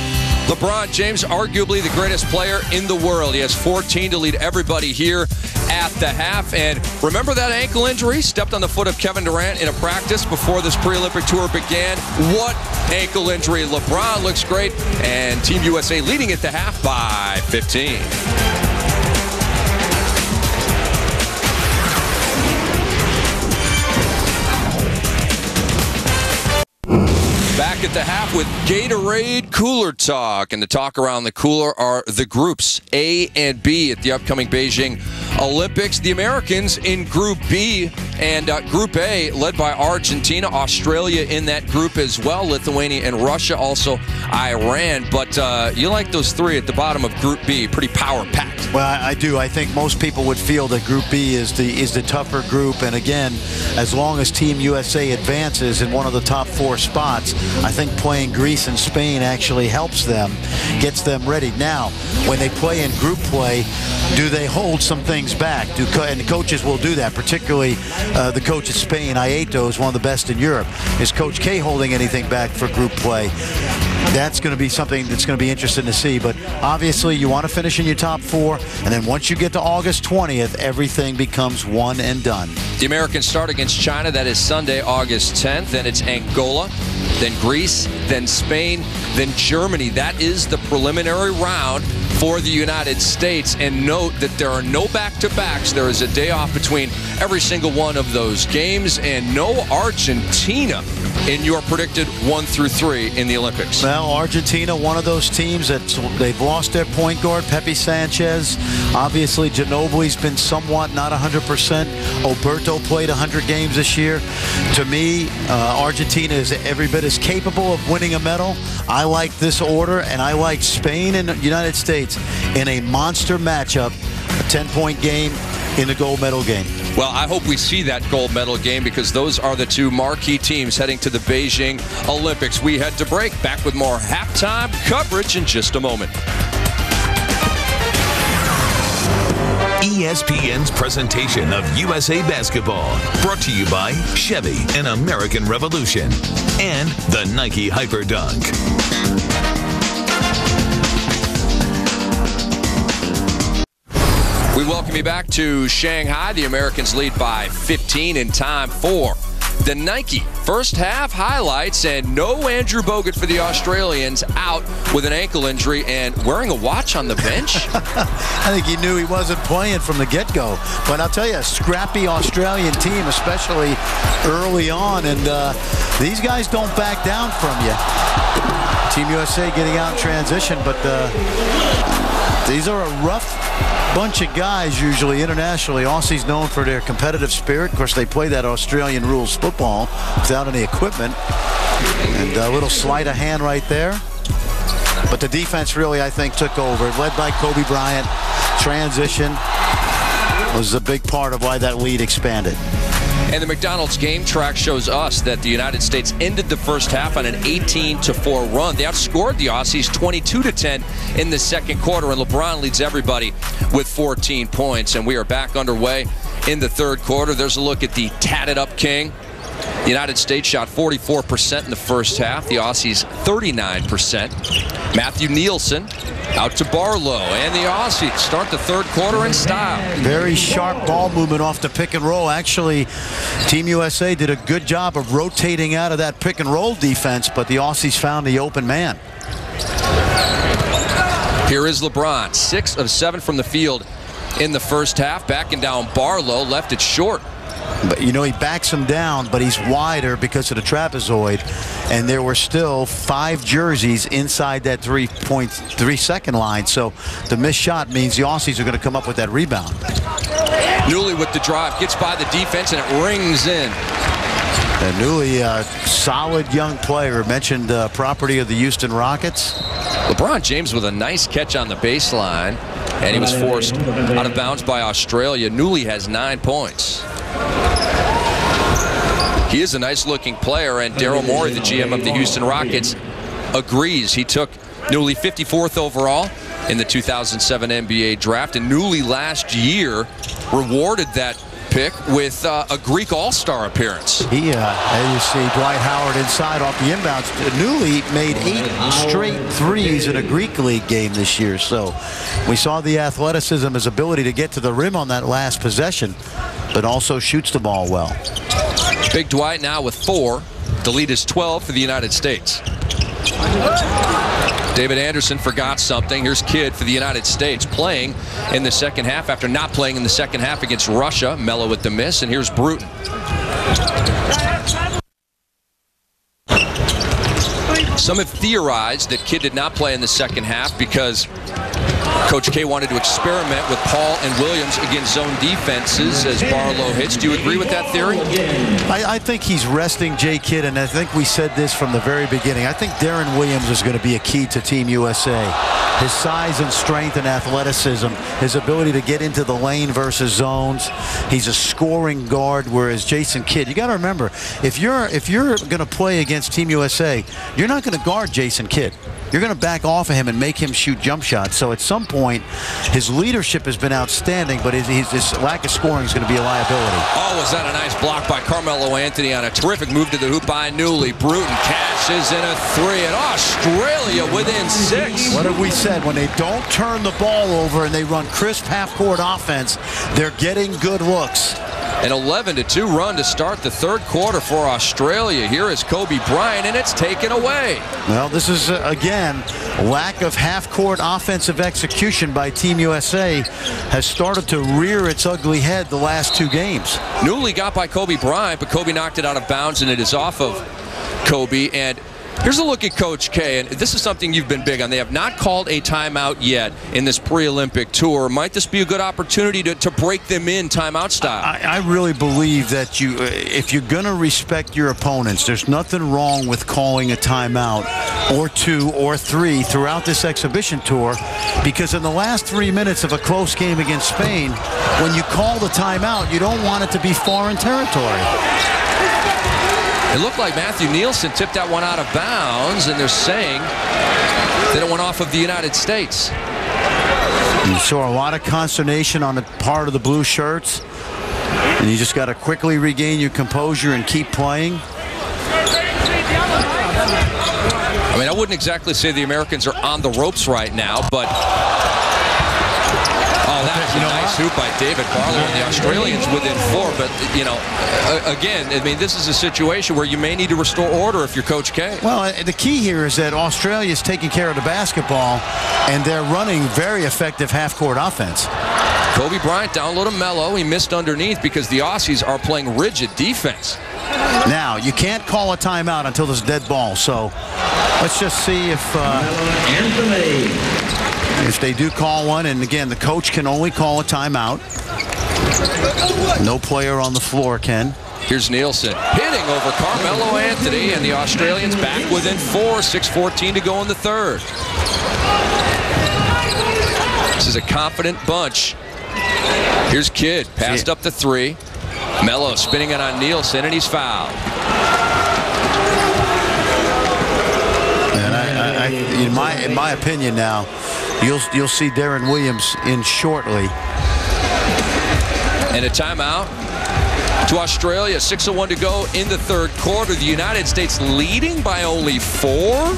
LeBron James, arguably the greatest player in the world. He has 14 to lead everybody here at the half. And remember that ankle injury? Stepped on the foot of Kevin Durant in a practice before this pre-Olympic tour began. What ankle injury? LeBron looks great, and Team USA leading at the half by 15. Back at the half with Gatorade Cooler Talk. And the talk around the cooler are the groups A and B at the upcoming Beijing Olympics. The Americans in Group B and Group A led by Argentina, Australia in that group as well, Lithuania and Russia, also Iran. But you like those 3 at the bottom of Group B, pretty power-packed. Well, I do. I think most people would feel that Group B is the tougher group. And again, as long as Team USA advances in one of the top 4 spots, I think playing Greece and Spain actually helps them, gets them ready. Now, when they play in group play, do they hold some things back? And the coaches will do that, particularly the coach of Spain, Aieto, is one of the best in Europe. Is Coach K holding anything back for group play? That's going to be something that's going to be interesting to see. But obviously, you want to finish in your top 4. And then once you get to August 20th, everything becomes one and done. The Americans start against China. That is Sunday, August 10th. Then it's Angola, then Greece, then Spain, then Germany. That is the preliminary round for the United States. And note that there are no back-to-backs. There is a day off between every single one of those games, and no Argentina in your predicted 1 through 3 in the Olympics. Well, Argentina, one of those teams that they've lost their point guard, Pepe Sanchez. Obviously, Ginobili's been somewhat not 100%. Oberto played 100 games this year. To me, Argentina is every bit as capable of winning a medal. I like this order, and I like Spain and the United States in a monster matchup, a 10-point game in the gold medal game. Well, I hope we see that gold medal game, because those are the two marquee teams heading to the Beijing Olympics. We head to break. Back with more halftime coverage in just a moment. ESPN's presentation of USA Basketball, brought to you by Chevy and American Revolution and the Nike Hyperdunk. We welcome you back to Shanghai. The Americans lead by 15 in time for the Nike first half highlights, and no Andrew Bogut for the Australians, out with an ankle injury and wearing a watch on the bench. I think he knew he wasn't playing from the get-go. But I'll tell you, a scrappy Australian team, especially early on, and these guys don't back down from you. Team USA getting out in transition, but these are a rough bunch of guys usually internationally. Aussies known for their competitive spirit. Of course, they play that Australian rules football without any equipment. And a little sleight of hand right there. But the defense really, I think, took over. Led by Kobe Bryant. Transition was a big part of why that lead expanded. And the McDonald's game track shows us that the United States ended the first half on an 18-4 run. They outscored the Aussies 22-10 in the second quarter, and LeBron leads everybody with 14 points. And we are back underway in the third quarter. There's a look at the tatted-up king. The United States shot 44% in the first half. The Aussies 39%. Matthew Nielsen out to Barlow, and the Aussies start the third quarter in style. Very sharp ball movement off the pick and roll. Actually, Team USA did a good job of rotating out of that pick and roll defense, but the Aussies found the open man. Here is LeBron, 6 of 7 from the field in the first half. Backing down Barlow, left it short. But, you know, he backs him down, but he's wider because of the trapezoid. And there were still 5 jerseys inside that 3.3-second line. So the missed shot means the Aussies are going to come up with that rebound. Newley with the drive, gets by the defense, and it rings in. And Newley, solid young player, mentioned property of the Houston Rockets. LeBron James with a nice catch on the baseline, and he was forced out of bounds by Australia. Newley has 9 points. He is a nice-looking player, and Daryl Morey, the GM of the Houston Rockets, agrees. He took Newley 54th overall in the 2007 NBA draft, and Newley last year rewarded that pick with a Greek All-Star appearance. He, as you see, Dwight Howard inside off the inbounds. Newley made 8 straight threes in a Greek League game this year. So we saw the athleticism, his ability to get to the rim on that last possession, but also shoots the ball well. Big Dwight now with 4. The lead is 12 for the United States. David Anderson forgot something. Here's Kidd for the United States playing in the second half after not playing in the second half against Russia. Mello with the miss, and here's Bruton. Some have theorized that Kidd did not play in the second half because Coach K wanted to experiment with Paul and Williams against zone defenses as Barlow hits. Do you agree with that theory? I think he's resting Jay Kidd, and I think we said this from the very beginning. I think Darren Williams is going to be a key to Team USA. His size and strength and athleticism, his ability to get into the lane versus zones. He's a scoring guard, whereas Jason Kidd, you got to remember, if you're going to play against Team USA, you're not going going to guard Jason Kidd. You're going to back off of him and make him shoot jump shots. So at some point, his leadership has been outstanding, but his lack of scoring is going to be a liability. Oh, was that a nice block by Carmelo Anthony on a terrific move to the hoop by Newley. Bruton cashes in a three, and Australia within 6. What have we said? When they don't turn the ball over and they run crisp half-court offense, they're getting good looks. An 11-2 run to start the third quarter for Australia. Here is Kobe Bryant, and it's taken away. Well, this is, again, lack of half-court offensive execution by Team USA has started to rear its ugly head the last 2 games. Newley got by Kobe Bryant, but Kobe knocked it out of bounds, and it is off of Kobe. And here's a look at Coach K, and this is something you've been big on. They have not called a timeout yet in this pre-Olympic tour. Might this be a good opportunity to break them in timeout style? I really believe that if you're going to respect your opponents, there's nothing wrong with calling a timeout or 2 or 3 throughout this exhibition tour, because in the last 3 minutes of a close game against Spain, when you call the timeout, you don't want it to be foreign territory. It looked like Matthew Nielsen tipped that one out of bounds, and they're saying that it went off of the United States. You saw a lot of consternation on the part of the blue shirts, and you just got to quickly regain your composure and keep playing. I mean, I wouldn't exactly say the Americans are on the ropes right now, but that was a nice hoop by David Barlow, and the Australians within 4. But, again, I mean, this is a situation where you may need to restore order if you're Coach K. Well, the key here is that Australia is taking care of the basketball, and they're running very effective half-court offense. Kobe Bryant down low to Melo. He missed underneath because the Aussies are playing rigid defense. Now, you can't call a timeout until there's dead ball, so let's just see if they do call one. And again, the coach can only call a timeout. No player on the floor can. Here's Nielsen hitting over Carmelo Anthony, and the Australians back within 4, 6:14 to go in the third. This is a confident bunch. Here's Kidd, passed up the 3. Melo spinning it on Nielsen, and he's fouled. And in my opinion now, you'll see Darren Williams in shortly. And a timeout to Australia. 6:01 to go in the third quarter. The United States leading by only 4.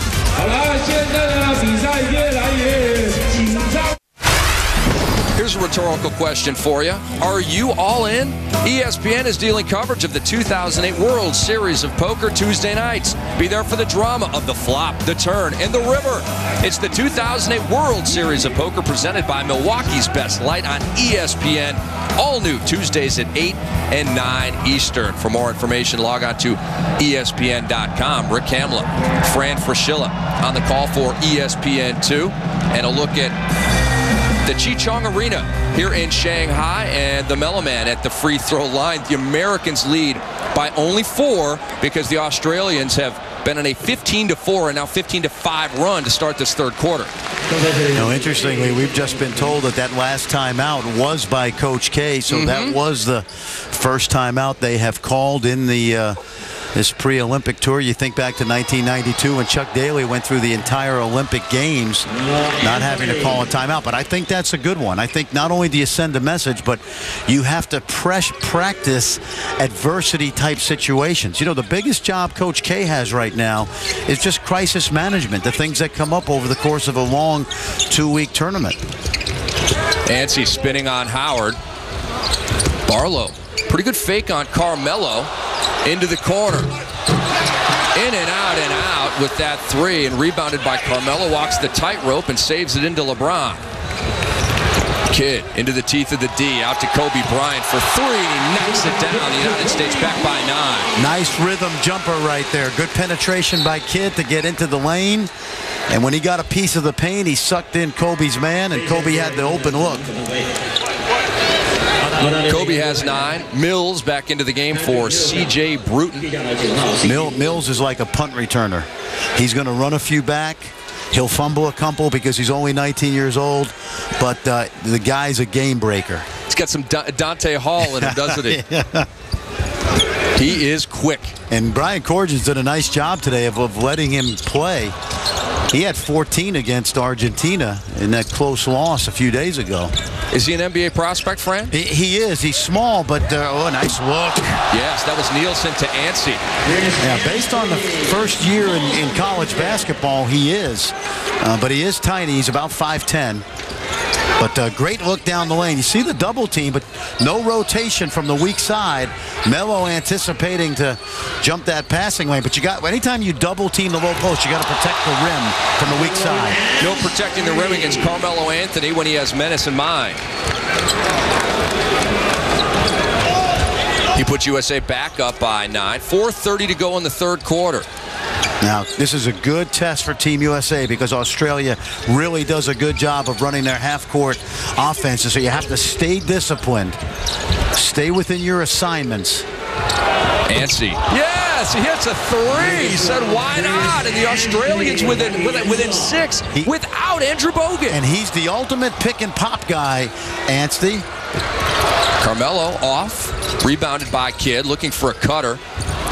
Here's a rhetorical question for you. Are you all in? ESPN is dealing coverage of the 2008 World Series of Poker Tuesday nights. Be there for the drama of the flop, the turn, and the river. It's the 2008 World Series of Poker presented by Milwaukee's Best Light on ESPN. All new Tuesdays at 8 and 9 Eastern. For more information, log on to ESPN.com. Rick Hamlin, Fran Fraschilla on the call for ESPN2. And a look at the Chichong Arena here in Shanghai, and the Mellow Man at the free throw line. The Americans lead by only 4 because the Australians have been on a 15-4 and now 15-5 run to start this third quarter. Interestingly, we've just been told that last timeout was by Coach K, so that was the first timeout they have called in the this pre-Olympic tour. You think back to 1992 when Chuck Daly went through the entire Olympic Games not having to call a timeout. But I think that's a good one. I think not only do you send a message, but you have to practice adversity-type situations. You know, the biggest job Coach K has right now is just crisis management, the things that come up over the course of a long 2-week tournament. Antsy spinning on Howard. Barlow, pretty good fake on Carmelo. Into the corner. In and out with that 3, and rebounded by Carmelo. Walks the tightrope and saves it into LeBron. Kidd into the teeth of the D. Out to Kobe Bryant for 3. Knocks it down. The United States back by 9. Nice rhythm jumper right there. Good penetration by Kidd to get into the lane. And when he got a piece of the paint, he sucked in Kobe's man, and Kobe had the open look. Kobe has 9. Mills back into the game for C.J. Bruton. Mills is like a punt returner. He's going to run a few back. He'll fumble a couple because he's only 19 years old, but the guy's a game breaker. He's got some Dante Hall in him, doesn't he? Yeah. He is quick. And Brian Corgins did a nice job today of letting him play. He had 14 against Argentina in that close loss a few days ago. Is he an NBA prospect, Fran? He is. He's small, but nice look. Yes, that was Nielsen to Anstey. Yeah, based on the first year in college basketball, he is. But he is tiny. He's about 5'10". But great look down the lane. You see the double team, but no rotation from the weak side. Melo anticipating to jump that passing lane. But anytime you double team the low post, you got to protect the rim from the weak side. No protecting the rim against Carmelo Anthony when he has menace in mind. He puts USA back up by 9. 4:30 to go in the third quarter. Now, this is a good test for Team USA because Australia really does a good job of running their half-court offenses. So you have to stay disciplined. Stay within your assignments. Anstey. Yes, he hits a three. He said, why not? And the Australians within 6 without Andrew Bogut. And he's the ultimate pick-and-pop guy, Anstey. Carmelo off. Rebounded by Kidd. Looking for a cutter.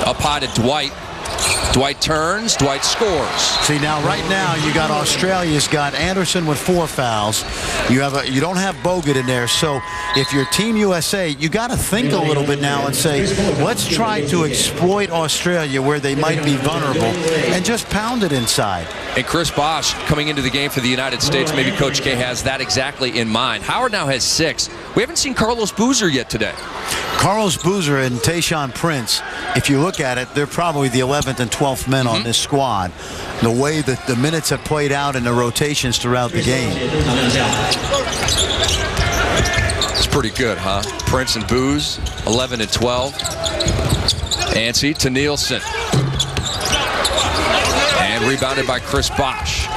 Up high to Dwight. Dwight turns, Dwight scores. See, now right now you got Australia's got Anderson with 4 fouls. You don't have Bogut in there. So if you're Team USA, you got to think a little bit now and say, let's try to exploit Australia where they might be vulnerable and just pound it inside. And Chris Bosh coming into the game for the United States, maybe Coach K has that exactly in mind. Howard now has 6. We haven't seen Carlos Boozer yet today. Carlos Boozer and Tayshaun Prince, if you look at it, they're probably the 11th and 12th men on this squad. The way that the minutes have played out and the rotations throughout the game. It's pretty good, huh? Prince and Booze, 11 and 12. Anstey to Nielsen. And rebounded by Chris Bosh.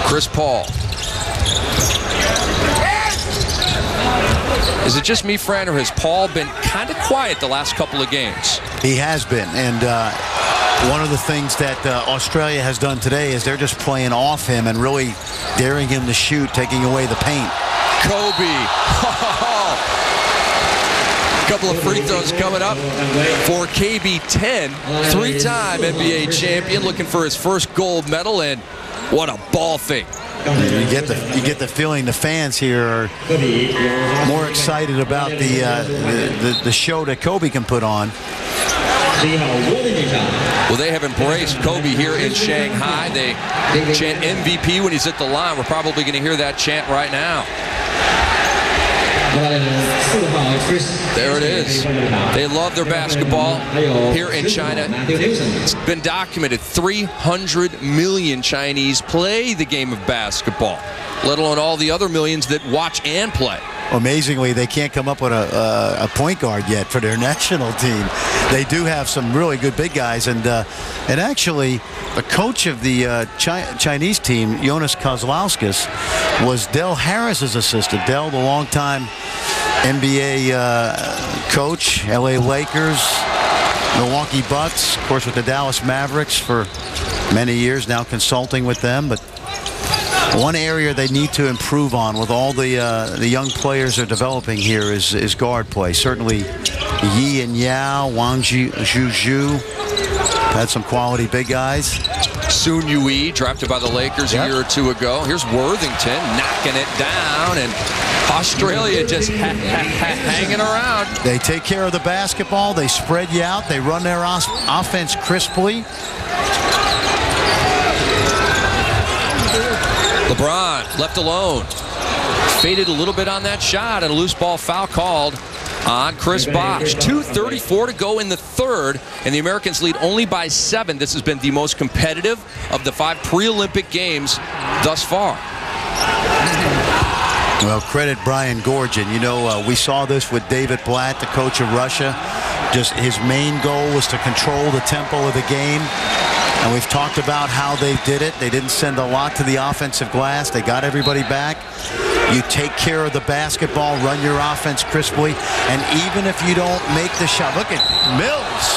Chris Paul. Is it just me, Fran, or has Paul been kind of quiet the last couple of games? He has been, and one of the things that Australia has done today is they're just playing off him and really daring him to shoot, taking away the paint. Kobe. Couple of free throws coming up for KB10, 3-time NBA champion, looking for his first gold medal, and what a ball fake. You get the feeling the fans here are more excited about the show that Kobe can put on. Well, they have embraced Kobe here in Shanghai. They chant MVP when he's at the line. We're probably going to hear that chant right now. There it is. They love their basketball here in China. It's been documented 300 million Chinese play the game of basketball, let alone all the other millions that watch and play. Amazingly, they can't come up with a point guard yet for their national team. They do have some really good big guys, and actually, the coach of the Chinese team, Jonas Kozlauskas, was Del Harris's assistant. Del, the longtime NBA coach, LA Lakers, Milwaukee Bucks, of course with the Dallas Mavericks for many years now, consulting with them. But one area they need to improve on with all the young players they're developing here is guard play. Certainly Yi and Yao, Wang Zhu had some quality big guys. Soon Yui, drafted by the Lakers a year or two ago. Here's Worthington knocking it down, and Australia just hanging around. They take care of the basketball. They spread you out. They run their offense crisply. LeBron left alone. Faded a little bit on that shot, and a loose ball foul called on Chris Bosh. 2:34 to go in the third, and the Americans lead only by 7. This has been the most competitive of the 5 pre-Olympic games thus far. Well, credit Brian Gorgin. You know, we saw this with David Blatt, the coach of Russia. Just his main goal was to control the tempo of the game. And we've talked about how they did it. They didn't send a lot to the offensive glass. They got everybody back. You take care of the basketball, run your offense crisply, and even if you don't make the shot, look at Mills.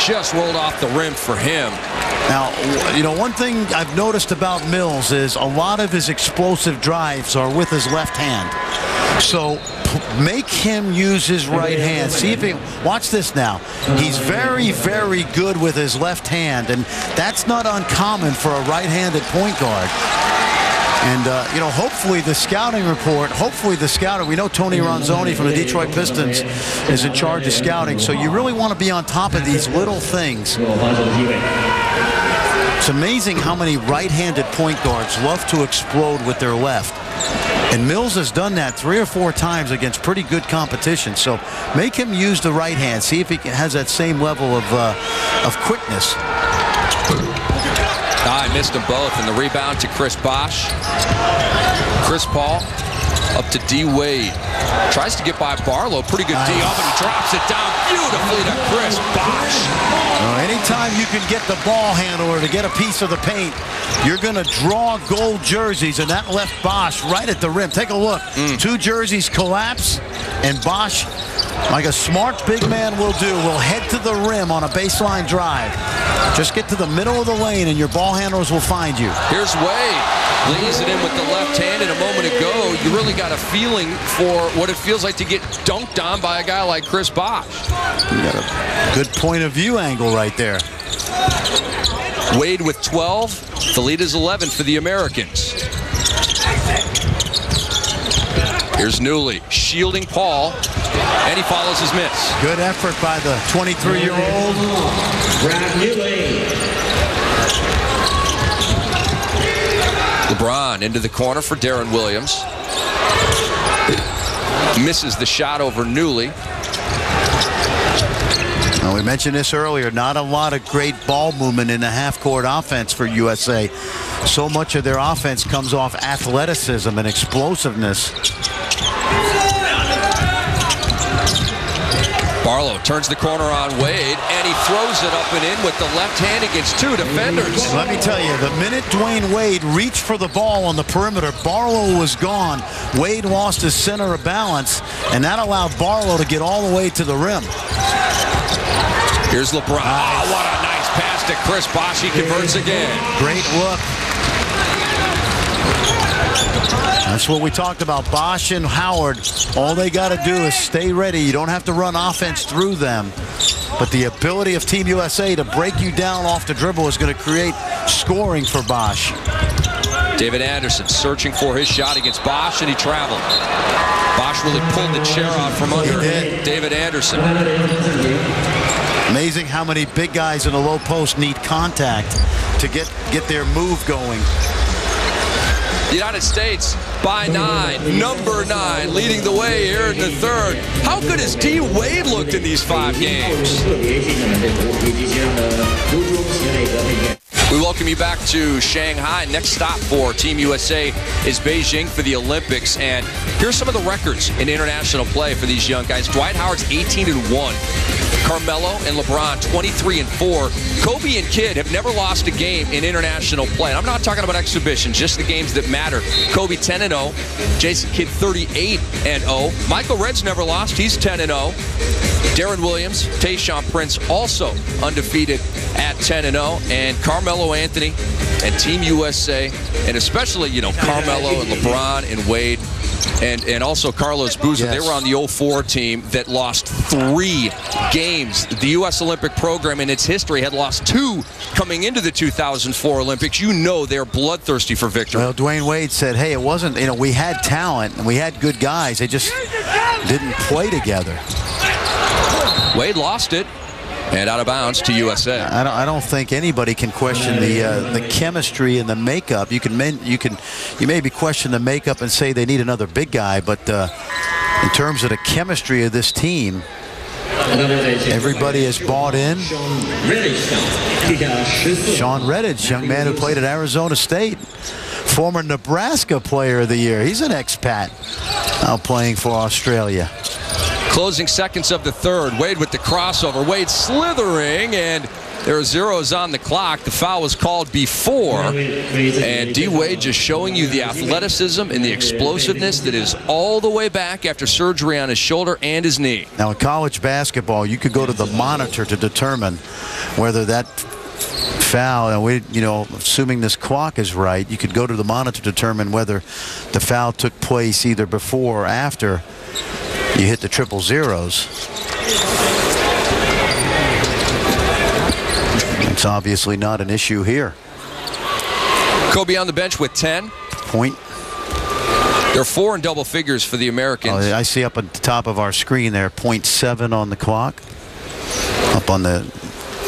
Just rolled off the rim for him. Now, you know, one thing I've noticed about Mills is a lot of his explosive drives are with his left hand. So make him use his right hand. See if he, watch this now. He's very, very good with his left hand, and that's not uncommon for a right-handed point guard. And, you know, hopefully the scouting report, we know Tony Ronzoni from the Detroit Pistons is in charge of scouting, so you really want to be on top of these little things. It's amazing how many right-handed point guards love to explode with their left. And Mills has done that 3 or 4 times against pretty good competition. So make him use the right hand. See if he has that same level of quickness. I missed them both. And the rebound to Chris Bosh. Chris Paul up to D. Wade. Tries to get by Barlow. Pretty good D up, and he drops it down beautifully to Chris Bosh. Anytime you can get the ball handler to get a piece of the paint, you're going to draw gold jerseys, and that left Bosh right at the rim. Take a look. 2 jerseys collapse, and Bosh, like a smart big man will do, will head to the rim on a baseline drive. Just get to the middle of the lane, and your ball handlers will find you. Here's Wade. Lays it in with the left hand, and a moment ago, you really got a feeling for what it feels like to get dunked on by a guy like Chris Bosh. You got a good point of view angle right there. Wade with 12. The lead is 11 for the Americans. Here's Newley shielding Paul, and he follows his miss. Good effort by the 23-year-old. LeBron into the corner for Darren Williams. Misses the shot over Newley. Now, we mentioned this earlier, not a lot of great ball movement in the half-court offense for USA. So much of their offense comes off athleticism and explosiveness. Barlow turns the corner on Wade, and he throws it up and in with the left hand against 2 defenders. And let me tell you, the minute Dwyane Wade reached for the ball on the perimeter, Barlow was gone. Wade lost his center of balance, and that allowed Barlow to get all the way to the rim. Here's LeBron. Oh, what a nice pass to Chris Bosh. He converts again. Great look. That's what we talked about. Bosh and Howard, all they got to do is stay ready. You don't have to run offense through them. But the ability of Team USA to break you down off the dribble is going to create scoring for Bosh. David Anderson searching for his shot against Bosh, and he traveled. Bosh really pulled the chair out from under David Anderson. Amazing how many big guys in the low post need contact to get their move going. The United States by 9, number 9, leading the way here in the third. How good has D. Wade looked in these 5 games? We welcome you back to Shanghai. Next stop for Team USA is Beijing for the Olympics. And here's some of the records in international play for these young guys. Dwight Howard's 18-1. Carmelo and LeBron 23-4. Kobe and Kidd have never lost a game in international play. And I'm not talking about exhibitions, just the games that matter. Kobe 10-0. Jason Kidd 38-0. Michael Redd's never lost. He's 10-0. Darren Williams, Tayshaun Prince also undefeated at 10-0. And Carmelo Anthony and Team USA, and especially, you know, Carmelo and LeBron and Wade, and also Carlos Boozer. Yes. They were on the 04 team that lost 3 games. The U.S. Olympic program in its history had lost 2 coming into the 2004 Olympics. You know they're bloodthirsty for victory. Well, Dwyane Wade said, hey, it wasn't, you know, we had talent and we had good guys. They just didn't play together. Wade lost it. And out of bounds to USA. I don't think anybody can question the chemistry and the makeup. You maybe question the makeup and say they need another big guy, but in terms of the chemistry of this team, everybody has bought in. Sean Redditch, young man who played at Arizona State, former Nebraska Player of the Year. He's an expat now playing for Australia. Closing seconds of the third. Wade with the crossover. Wade slithering, and there are zeros on the clock. The foul was called before. And D. Wade just showing you the athleticism and the explosiveness that is all the way back after surgery on his shoulder and his knee. Now, in college basketball, you could go to the monitor to determine whether that foul, and assuming this clock is right, you could go to the monitor to determine whether the foul took place either before or after you hit the triple zeros. It's obviously not an issue here. Kobe on the bench with 10. Point. They're 4 in double figures for the Americans. I see up at the top of our screen there, 0.7 on the clock. Up on the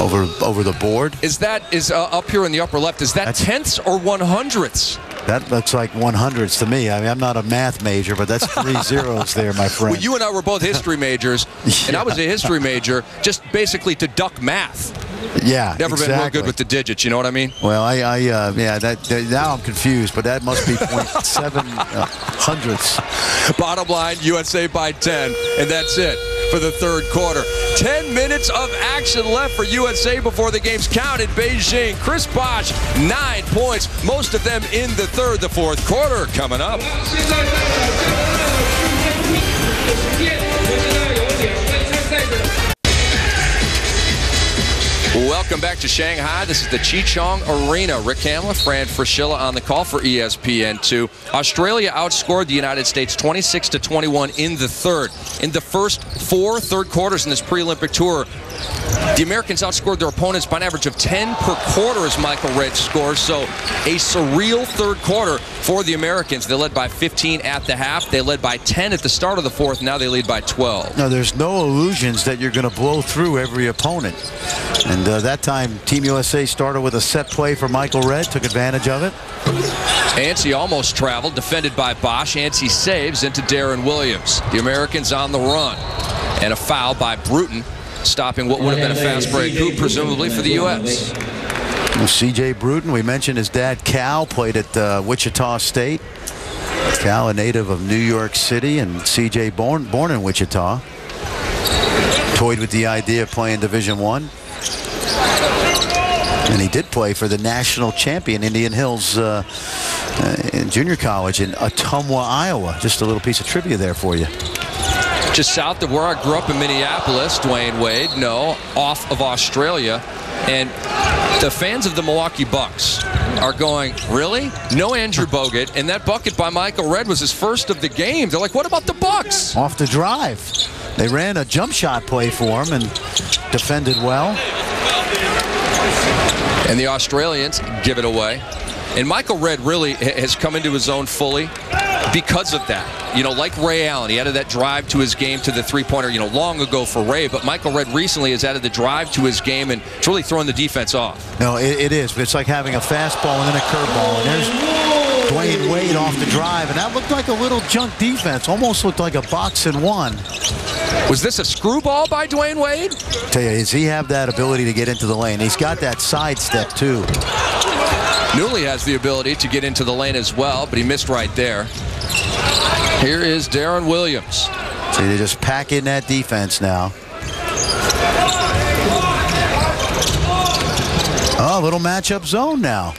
over the board. Is up here in the upper left? Is that tenths or 100ths? That looks like 100s to me. I mean, I'm not a math major, but that's 3 zeros there, my friend. Well, you and I were both history majors, and I was a history major, just basically to duck math. Yeah, Never been real good with the digits, you know what I mean? Well, now I'm confused, but that must be 0.7 hundredths. Bottom line, USA by 10, and that's it for the third quarter. 10 minutes of action left for USA before the game's count in Beijing. Chris Bosh, 9 points, most of them in the third. The fourth quarter coming up. Welcome back to Shanghai. This is the Chichong Arena. Rick Hamler, Fran Fraschilla on the call for ESPN2. Australia outscored the United States 26-21 in the third. In the first 4 third quarters in this pre-Olympic tour, the Americans outscored their opponents by an average of 10 per quarter as Michael Redd scores. So a surreal third quarter for the Americans. They led by 15 at the half. They led by 10 at the start of the fourth. Now they lead by 12. Now, there's no illusions that you're going to blow through every opponent. And that time, Team USA started with a set play for Michael Redd, took advantage of it. Ansey almost traveled, defended by Bosh. Ansey saves into Darren Williams. The Americans on the run. And a foul by Bruton, stopping what would have been a fast break hoop, presumably for the U.S. C.J. Bruton, we mentioned his dad, Cal, played at Wichita State. Cal, a native of New York City, and C.J. born in Wichita. Toyed with the idea of playing Division I. And he did play for the national champion Indian Hills in junior college in Ottumwa, Iowa. Just a little piece of trivia there for you. Just south of where I grew up in Minneapolis, Dwyane Wade, off of Australia. And the fans of the Milwaukee Bucks are going, really? No Andrew Bogut, and that bucket by Michael Redd was his first of the game. They're like, what about the Bucks? Off the drive. They ran a jump shot play for him and defended well. And the Australians give it away. And Michael Redd really has come into his own fully because of that. You know, like Ray Allen, he added that drive to his game to the three-pointer, long ago for Ray. But Michael Redd recently has added the drive to his game, and it's really throwing the defense off. No, it is. But it's like having a fastball and then a curveball. And there's Dwyane Wade off the drive, and that looked like a little junk defense. Almost looked like a box and one. Was this a screwball by Dwyane Wade? Tell you, does he have that ability to get into the lane? He's got that sidestep, too. Newley has the ability to get into the lane as well, but he missed right there. Here is Darren Williams. So they just pack in that defense now. Oh, a little matchup zone now.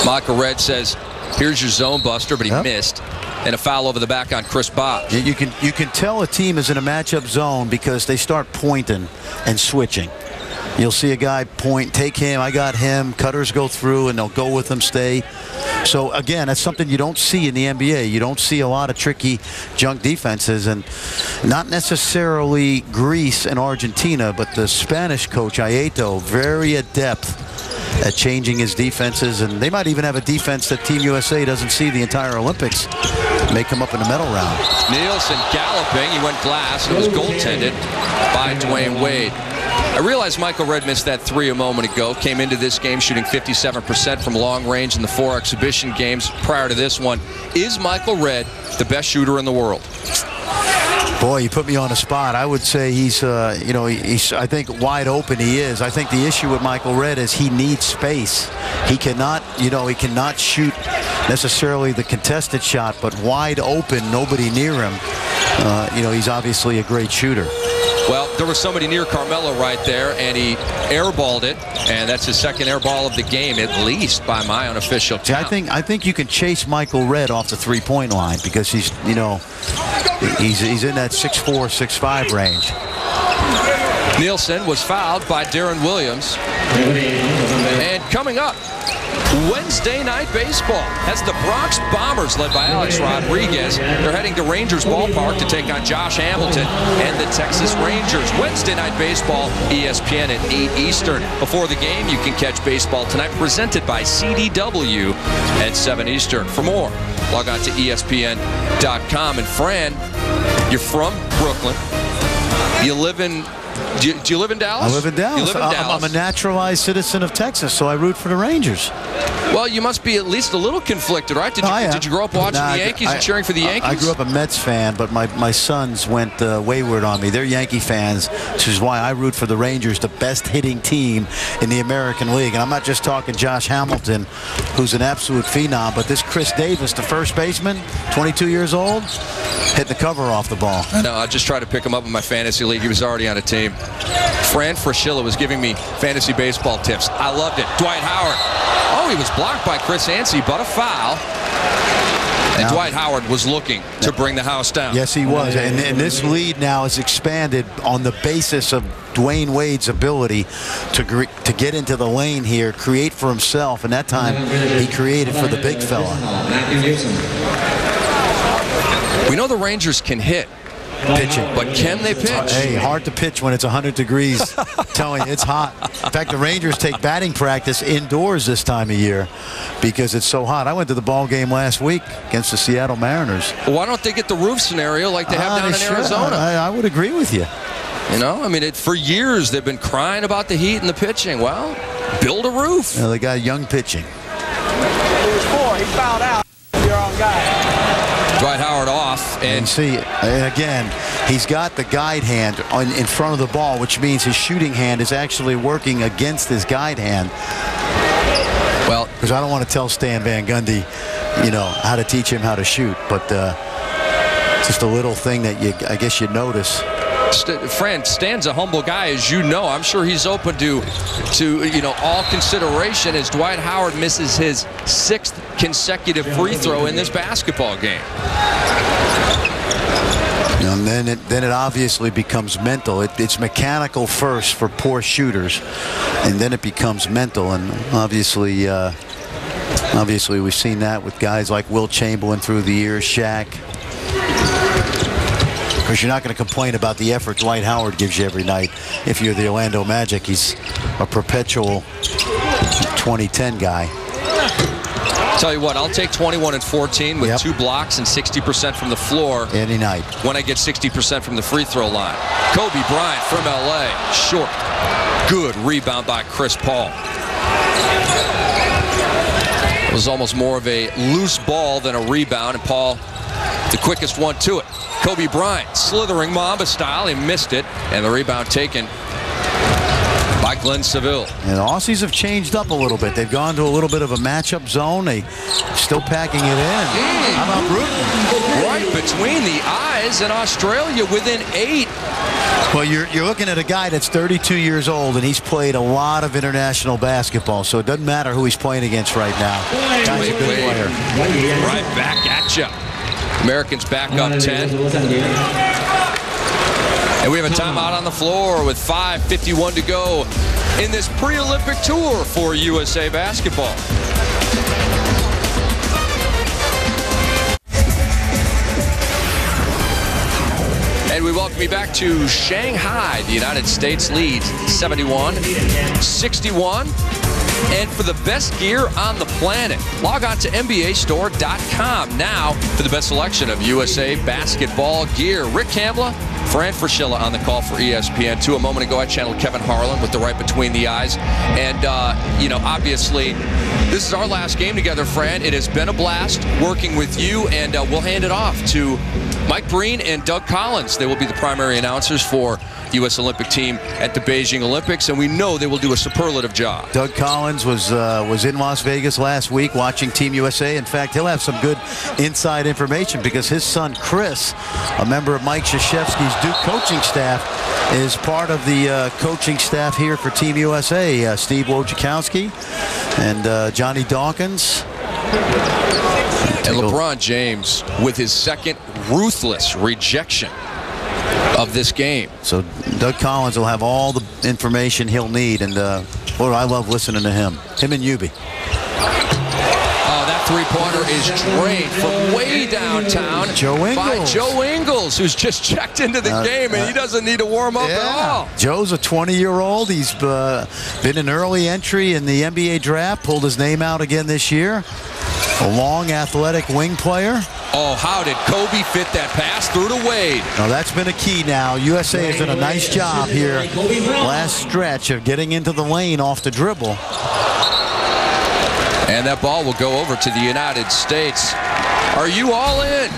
Michael Redd says, here's your zone buster, but he missed. And a foul over the back on Chris Bosh. You can tell a team is in a matchup zone because they start pointing and switching. You'll see a guy point, take him, I got him, cutters go through, and they'll go with him, stay. So, again, that's something you don't see in the NBA. You don't see a lot of tricky junk defenses, and not necessarily Greece and Argentina, but the Spanish coach, Ayeto, very adept at changing his defenses, and they might even have a defense that Team USA doesn't see the entire Olympics. May come up in the medal round. Nielsen galloping. He went glass, and it was goaltended by Dwyane Wade. I realized Michael Redd missed that three a moment ago. Came into this game shooting 57% from long range in the 4 exhibition games prior to this one. Is Michael Redd the best shooter in the world? Boy, you put me on the spot. I would say he's, he's, I think, wide open he is. I think the issue with Michael Redd is he needs space. He cannot, he cannot shoot necessarily the contested shot, but wide open, nobody near him. He's obviously a great shooter. Well, there was somebody near Carmelo right there, and he airballed it, and that's his second airball of the game, at least by my unofficial count. I think you can chase Michael Redd off the three-point line because he's, he's in that 6'4", 6'5" range. Nielsen was fouled by Darren Williams. And coming up, Wednesday night baseball as the Bronx Bombers, led by Alex Rodriguez, they're heading to Rangers Ballpark to take on Josh Hamilton and the Texas Rangers. Wednesday night baseball, ESPN at 8 Eastern. Before the game, you can catch baseball tonight, presented by CDW at 7 Eastern. For more, log on to ESPN.com. And Fran, you're from Brooklyn. You live in... Do you live in Dallas? I live in Dallas. You live in Dallas. I'm a naturalized citizen of Texas, so I root for the Rangers. Well, you must be at least a little conflicted, right? Did you grow up watching the Yankees and cheering for the Yankees? I grew up a Mets fan, but my sons went wayward on me. They're Yankee fans, which is why I root for the Rangers, the best hitting team in the American League. And I'm not just talking Josh Hamilton, who's an absolute phenom, but this Chris Davis, the first baseman, 22 years old, hitting the cover off the ball. No, I just tried to pick him up in my fantasy league. He was already on a team. Fran Fraschilla was giving me fantasy baseball tips. I loved it. Dwight Howard. Oh, he was blocked by Chris Ansey, but a foul. And Dwight Howard was looking to bring the house down. Yes, he was. And this lead now is expanded on the basis of Dwyane Wade's ability to get into the lane here, create for himself. And that time, he created for the big fella. We know the Rangers can hit. Pitching. But can they pitch? Hey, hard to pitch when it's 100 degrees. I'm telling you, it's hot. In fact, the Rangers take batting practice indoors this time of year because it's so hot. I went to the ball game last week against the Seattle Mariners. Well, why don't they get the roof scenario like they have down in Arizona? I would agree with you. You know, I mean, for years they've been crying about the heat and the pitching. Well, build a roof. They got young pitching. It was 4. He fouled out. Your own guy. Dwight Howard off. And see, and again, he's got the guide hand in front of the ball, which means his shooting hand is actually working against his guide hand. Well, because I don't want to tell Stan Van Gundy, you know, how to teach him how to shoot, but just a little thing that I guess you notice. Fran, Stan's a humble guy, as you know. I'm sure he's open to you know, all consideration as Dwight Howard misses his 6th consecutive free throw in this basketball game. And then it obviously becomes mental. It's mechanical first for poor shooters, and then it becomes mental. And obviously we've seen that with guys like Will Chamberlain through the years, Shaq. Because you're not going to complain about the effort Dwight Howard gives you every night. If you're the Orlando Magic, he's a perpetual 2010 guy. Tell you what, I'll take 21 and 14 with 2 blocks and 60% from the floor any night when I get 60% from the free throw line. Kobe Bryant from LA, short, good rebound by Chris Paul. It was almost more of a loose ball than a rebound, and Paul, the quickest one to it. Kobe Bryant slithering Mamba style. He missed it, and the rebound taken by Glenn Seville. And the Aussies have changed up a little bit. They've gone to a little bit of a matchup zone. They still packing it in. How about Bruton? Right between the eyes, and Australia within 8. Well, you're looking at a guy that's 32 years old, and he's played a lot of international basketball, so it doesn't matter who he's playing against right now. Guy's a good player. Right back at you. Americans back up 10. And we have a timeout on the floor with 5:51 to go in this pre-Olympic tour for USA Basketball. And we welcome you back to Shanghai. The United States leads 71-61. And for the best gear on the planet, log on to NBAstore.com now for the best selection of USA basketball gear. Rick Kamla, Fran Fraschilla on the call for ESPN2. A moment ago, I channeled Kevin Harlan with the right between the eyes. And, you know, obviously, this is our last game together, Fran. It has been a blast working with you, and we'll hand it off to Mike Breen and Doug Collins. They will be the primary announcers for U.S. Olympic team at the Beijing Olympics, and we know they will do a superlative job. Doug Collins was in Las Vegas last week watching Team USA. In fact, he'll have some good inside information because his son Chris, a member of Mike Krzyzewski's Duke coaching staff, is part of the coaching staff here for Team USA. Steve Wojciechowski and Johnny Dawkins. And LeBron James with his second ruthless rejection of this game. So Doug Collins will have all the information he'll need, and boy, I love listening to him and Yubi. Three-pointer is drained from way downtown by Joe Ingles, who's just checked into the game, and he doesn't need to warm up at all. Joe's a 20-year-old. He's been an early entry in the NBA draft, pulled his name out again this year. A long, athletic wing player. Oh, how did Kobe fit that pass through to Wade? Now, that's been a key now. USA has done a nice job here last stretch of getting into the lane off the dribble. And that ball will go over to the United States. Are you all in?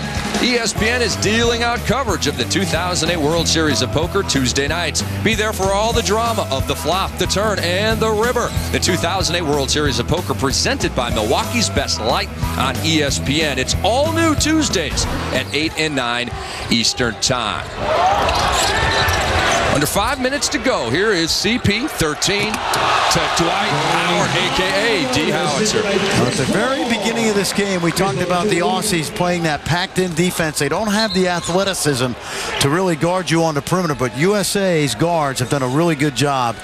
ESPN is dealing out coverage of the 2008 World Series of Poker Tuesday nights. Be there for all the drama of the flop, the turn, and the river. The 2008 World Series of Poker presented by Milwaukee's Best Light on ESPN. It's all new Tuesdays at 8 and 9 Eastern Time. Under 5 minutes to go. Here is CP13 to Dwight Howard, a.k.a. D. Howitzer. At the very beginning of this game, we talked about the Aussies playing that packed-in defense. They don't have the athleticism to really guard you on the perimeter, but USA's guards have done a really good job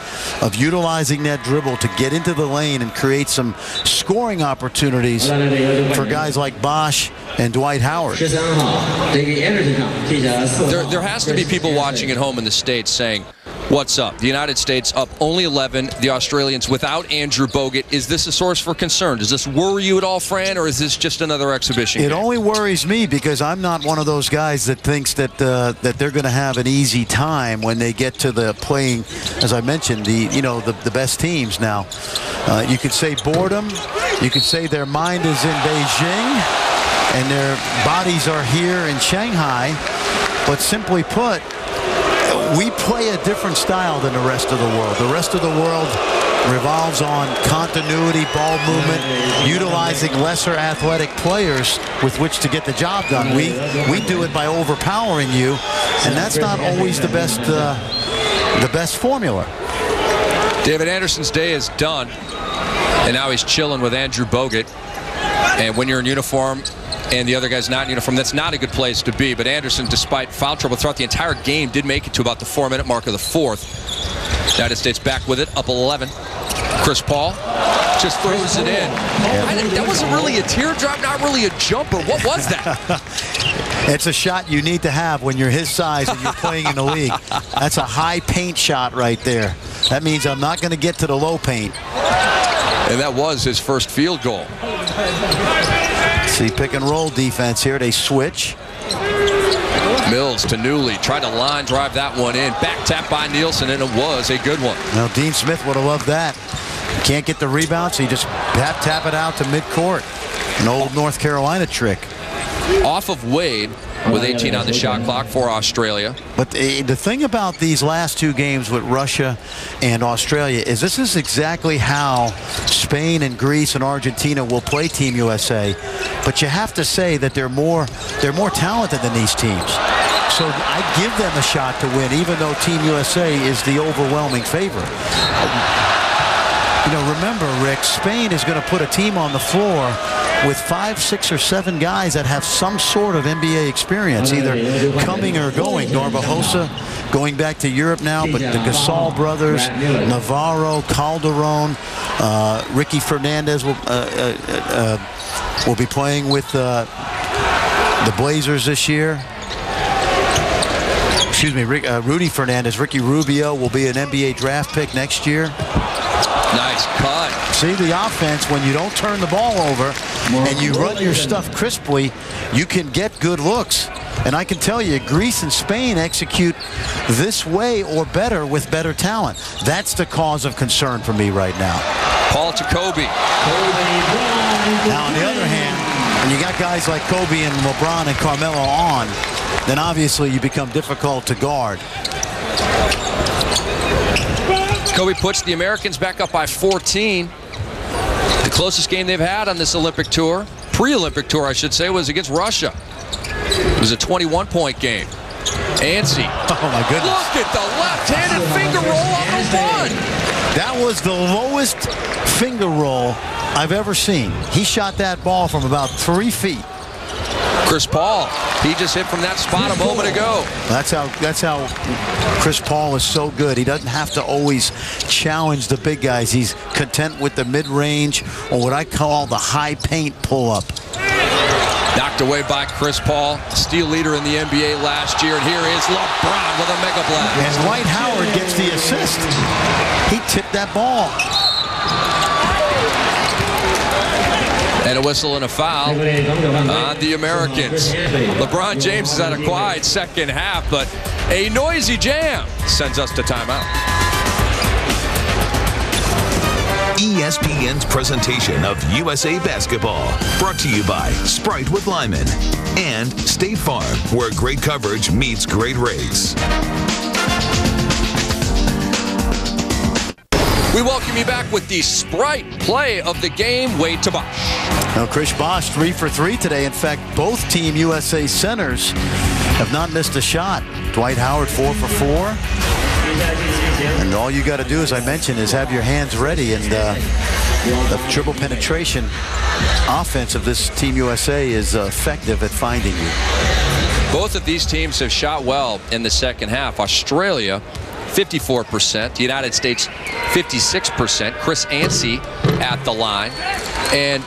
of utilizing that dribble to get into the lane and create some scoring opportunities for guys like Bosch and Dwight Howard. There has to be people watching at home in the States saying, what's up? The United States up only 11. The Australians without Andrew Bogut. Is this a source for concern? Does this worry you at all, Fran, or is this just another exhibition game? It only worries me because I'm not one of those guys that thinks that that they're going to have an easy time when they get to the playing, as I mentioned, the best teams. Now, you could say boredom. You could say their mind is in Beijing and their bodies are here in Shanghai. But simply put, we play a different style than the rest of the world. The rest of the world revolves on continuity, ball movement, utilizing lesser athletic players with which to get the job done. We do it by overpowering you, and that's not always the best formula. David Anderson's day is done, and now he's chilling with Andrew Bogut. And when you're in uniform and the other guy's not in uniform, that's not a good place to be. But Anderson, despite foul trouble throughout the entire game, did make it to about the 4-minute mark of the fourth. United States back with it, up 11. Chris Paul just throws it in. That wasn't really a teardrop, not really a jumper. What was that? It's a shot you need to have when you're his size and you're playing in the league. That's a high paint shot right there. That means I'm not going to get to the low paint. And that was his first field goal. See, pick and roll defense here. They switch. Mills to Newley. Tried to line drive that one in. Back tap by Nielsen, and it was a good one. Now, Dean Smith would have loved that. Can't get the rebound, so you just tap it out to midcourt. An old North Carolina trick. Off of Wade with 18 on the shot clock for Australia. But the thing about these last two games with Russia and Australia is this is exactly how Spain and Greece and Argentina will play Team USA. But you have to say that they're more talented than these teams. So I give them a shot to win, even though Team USA is the overwhelming favorite. Remember, Rick, Spain is going to put a team on the floor with 5, 6, or 7 guys that have some sort of NBA experience, either coming or going. Norbojosa going back to Europe now, but the Gasol brothers, Navarro, Calderon, Ricky Fernandez will be playing with the Blazers this year. Excuse me, Rudy Fernandez. Ricky Rubio will be an NBA draft pick next year. Nice cut. See, the offense, when you don't turn the ball over and you run your stuff crisply, you can get good looks. And I can tell you, Greece and Spain execute this way or better with better talent. That's the cause of concern for me right now. Paul to Kobe. Now, on the other hand, when you got guys like Kobe and LeBron and Carmelo on, then obviously you become difficult to guard. Kobe puts the Americans back up by 14. The closest game they've had on this Olympic tour, pre-Olympic tour I should say, was against Russia. It was a 21-point game. Ansi. Oh my goodness. Look at the left-handed finger roll on the run. That was the lowest finger roll I've ever seen. He shot that ball from about 3 feet. Chris Paul, he just hit from that spot a moment ago. That's how Chris Paul is so good. He doesn't have to always challenge the big guys. He's content with the mid-range, or what I call the high paint pull-up. Knocked away by Chris Paul, steal leader in the NBA last year. And here is LeBron with a mega blast. And Dwight Howard gets the assist. He tipped that ball. And a whistle and a foul on the Americans. LeBron James has had a quiet second half, but a noisy jam sends us to timeout. ESPN's presentation of USA Basketball, brought to you by Sprite with Lyman and State Farm, where great coverage meets great rates. We welcome you back with the Sprite play of the game. Wade to Bosch. Now, Chris Bosch 3 for 3 today. In fact, both Team USA centers have not missed a shot. Dwight Howard 4 for 4. And all you got to do, as I mentioned, is have your hands ready. And the triple penetration offense of this Team USA is effective at finding you. Both of these teams have shot well in the second half. Australia, 54%. The United States, 56%. Chris Anstey at the line. And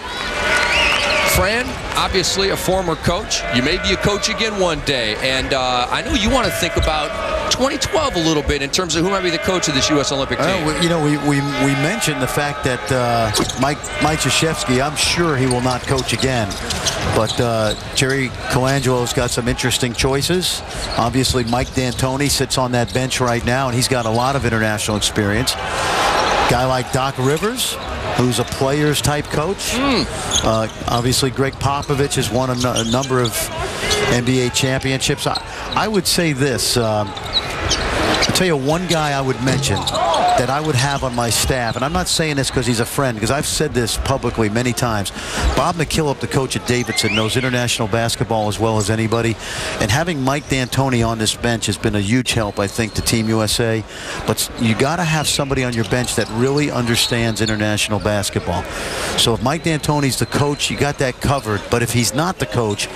Fran, obviously a former coach. You may be a coach again one day. And I know you want to think about 2012 a little bit in terms of who might be the coach of this U.S. Olympic team. You know, we mentioned the fact that Mike Krzyzewski, I'm sure he will not coach again. But Jerry Colangelo's got some interesting choices. Obviously, Mike D'Antoni sits on that bench right now, and he's got a lot of international experience. Guy like Doc Rivers, who's a players type coach. Obviously, Greg Popovich has won a number of NBA championships. I would say this. I'll tell you one guy I would mention that I would have on my staff, and I'm not saying this because he's a friend, because I've said this publicly many times. Bob McKillop, the coach at Davidson, knows international basketball as well as anybody, and having Mike D'Antoni on this bench has been a huge help, I think, to Team USA. But you got to have somebody on your bench that really understands international basketball. So if Mike D'Antoni's the coach, you got that covered. But if he's not the coach,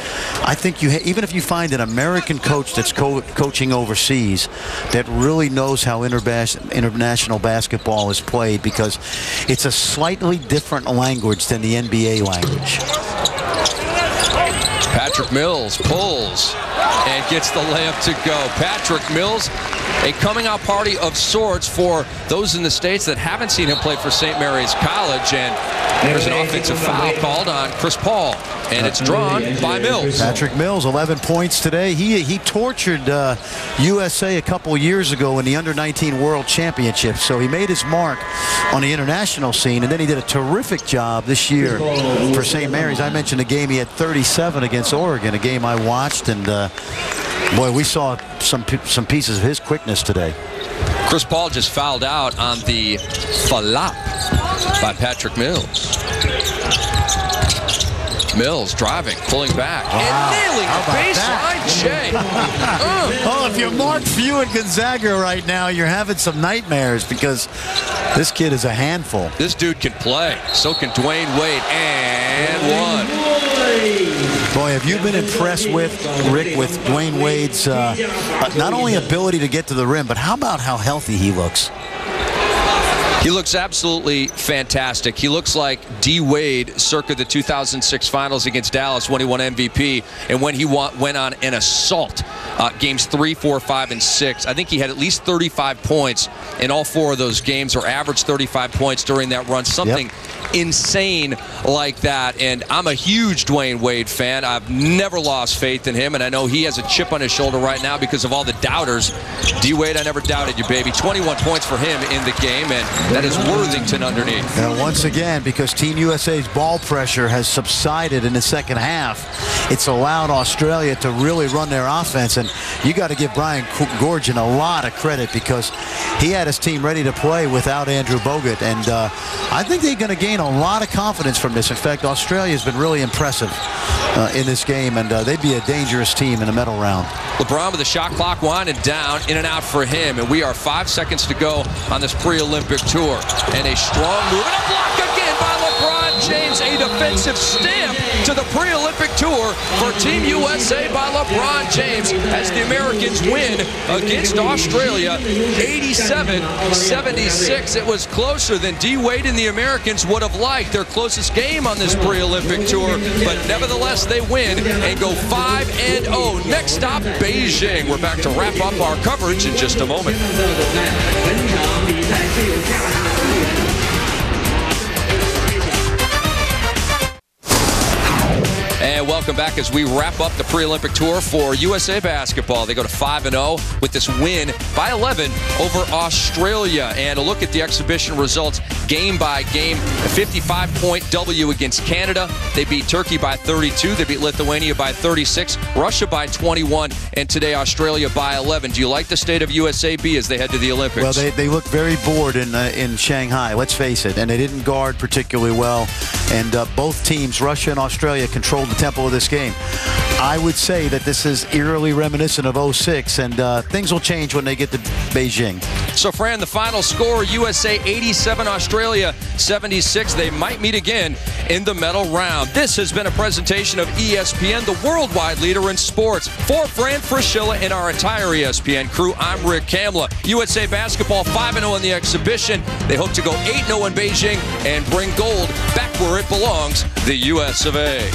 I think even if you find an American coach that's coaching overseas that really knows how international basketball is played, because it's a slightly different language than the NBA language. Patrick Mills pulls and gets the layup to go. Patrick Mills, a coming-out party of sorts for those in the States that haven't seen him play for St. Mary's College. And there's an offensive foul called on Chris Paul, and it's drawn by Mills. Patrick Mills, 11 points today. He tortured USA a couple years ago in the Under-19 World Championship, so he made his mark on the international scene, and then he did a terrific job this year for St. Mary's. I mentioned the game he had 37 against Oregon, a game I watched, and boy, we saw some pieces of his quickness today. Chris Paul just fouled out on the flop by Patrick Mills. Mills driving, pulling back, and nailing the baseline J. Oh, if you're Mark Few at Gonzaga right now, you're having some nightmares, because this kid is a handful. This dude can play. So can Dwyane Wade, and one. Boy, have you been impressed with, Rick, with Dwyane Wade's not only ability to get to the rim, but how about how healthy he looks? He looks absolutely fantastic. He looks like D. Wade circa the 2006 finals against Dallas when he won MVP, and when he went on an assault games 3, 4, 5, and 6. I think he had at least 35 points in all 4 of those games, or averaged 35 points during that run. Something insane like that. And I'm a huge Dwyane Wade fan. I've never lost faith in him, and I know he has a chip on his shoulder right now because of all the doubters. D. Wade, I never doubted you, baby. 21 points for him in the game, and that is Worthington underneath. And once again, because Team USA's ball pressure has subsided in the second half, it's allowed Australia to really run their offense. And you got to give Brian Gorgian a lot of credit, because he had his team ready to play without Andrew Bogut. And I think they're going to gain a lot of confidence from this. In fact, Australia has been really impressive in this game, and they'd be a dangerous team in the medal round. LeBron with the shot clock winding down, in and out for him, and we are 5 seconds to go on this pre-Olympic tour. And a strong move, and a block again by LeBron James, a defensive stamp to the pre-Olympic tour for Team USA by LeBron James as the Americans win against Australia 87-76. It was closer than D. Wade and the Americans would have liked. Their closest game on this pre-Olympic tour, but nevertheless they win and go 5-0. Next stop, Beijing. We're back to wrap up our coverage in just a moment. And welcome back as we wrap up the pre-Olympic tour for USA Basketball. They go to 5-0 with this win by 11 over Australia. And a look at the exhibition results game by game. A 55-point W against Canada. They beat Turkey by 32. They beat Lithuania by 36. Russia by 21. And today Australia by 11. Do you like the state of USAB as they head to the Olympics? Well, they look very bored in Shanghai, let's face it. And they didn't guard particularly well. And both teams, Russia and Australia, controlled the tempo of this game. I would say that this is eerily reminiscent of '06, and things will change when they get to Beijing. So, Fran, the final score, USA 87, Australia 76. They might meet again in the medal round. This has been a presentation of ESPN, the worldwide leader in sports. For Fran Fraschilla and our entire ESPN crew, I'm Rick Kamla. USA Basketball 5-0 in the exhibition. They hope to go 8-0 in Beijing and bring gold back where it belongs, the US of A.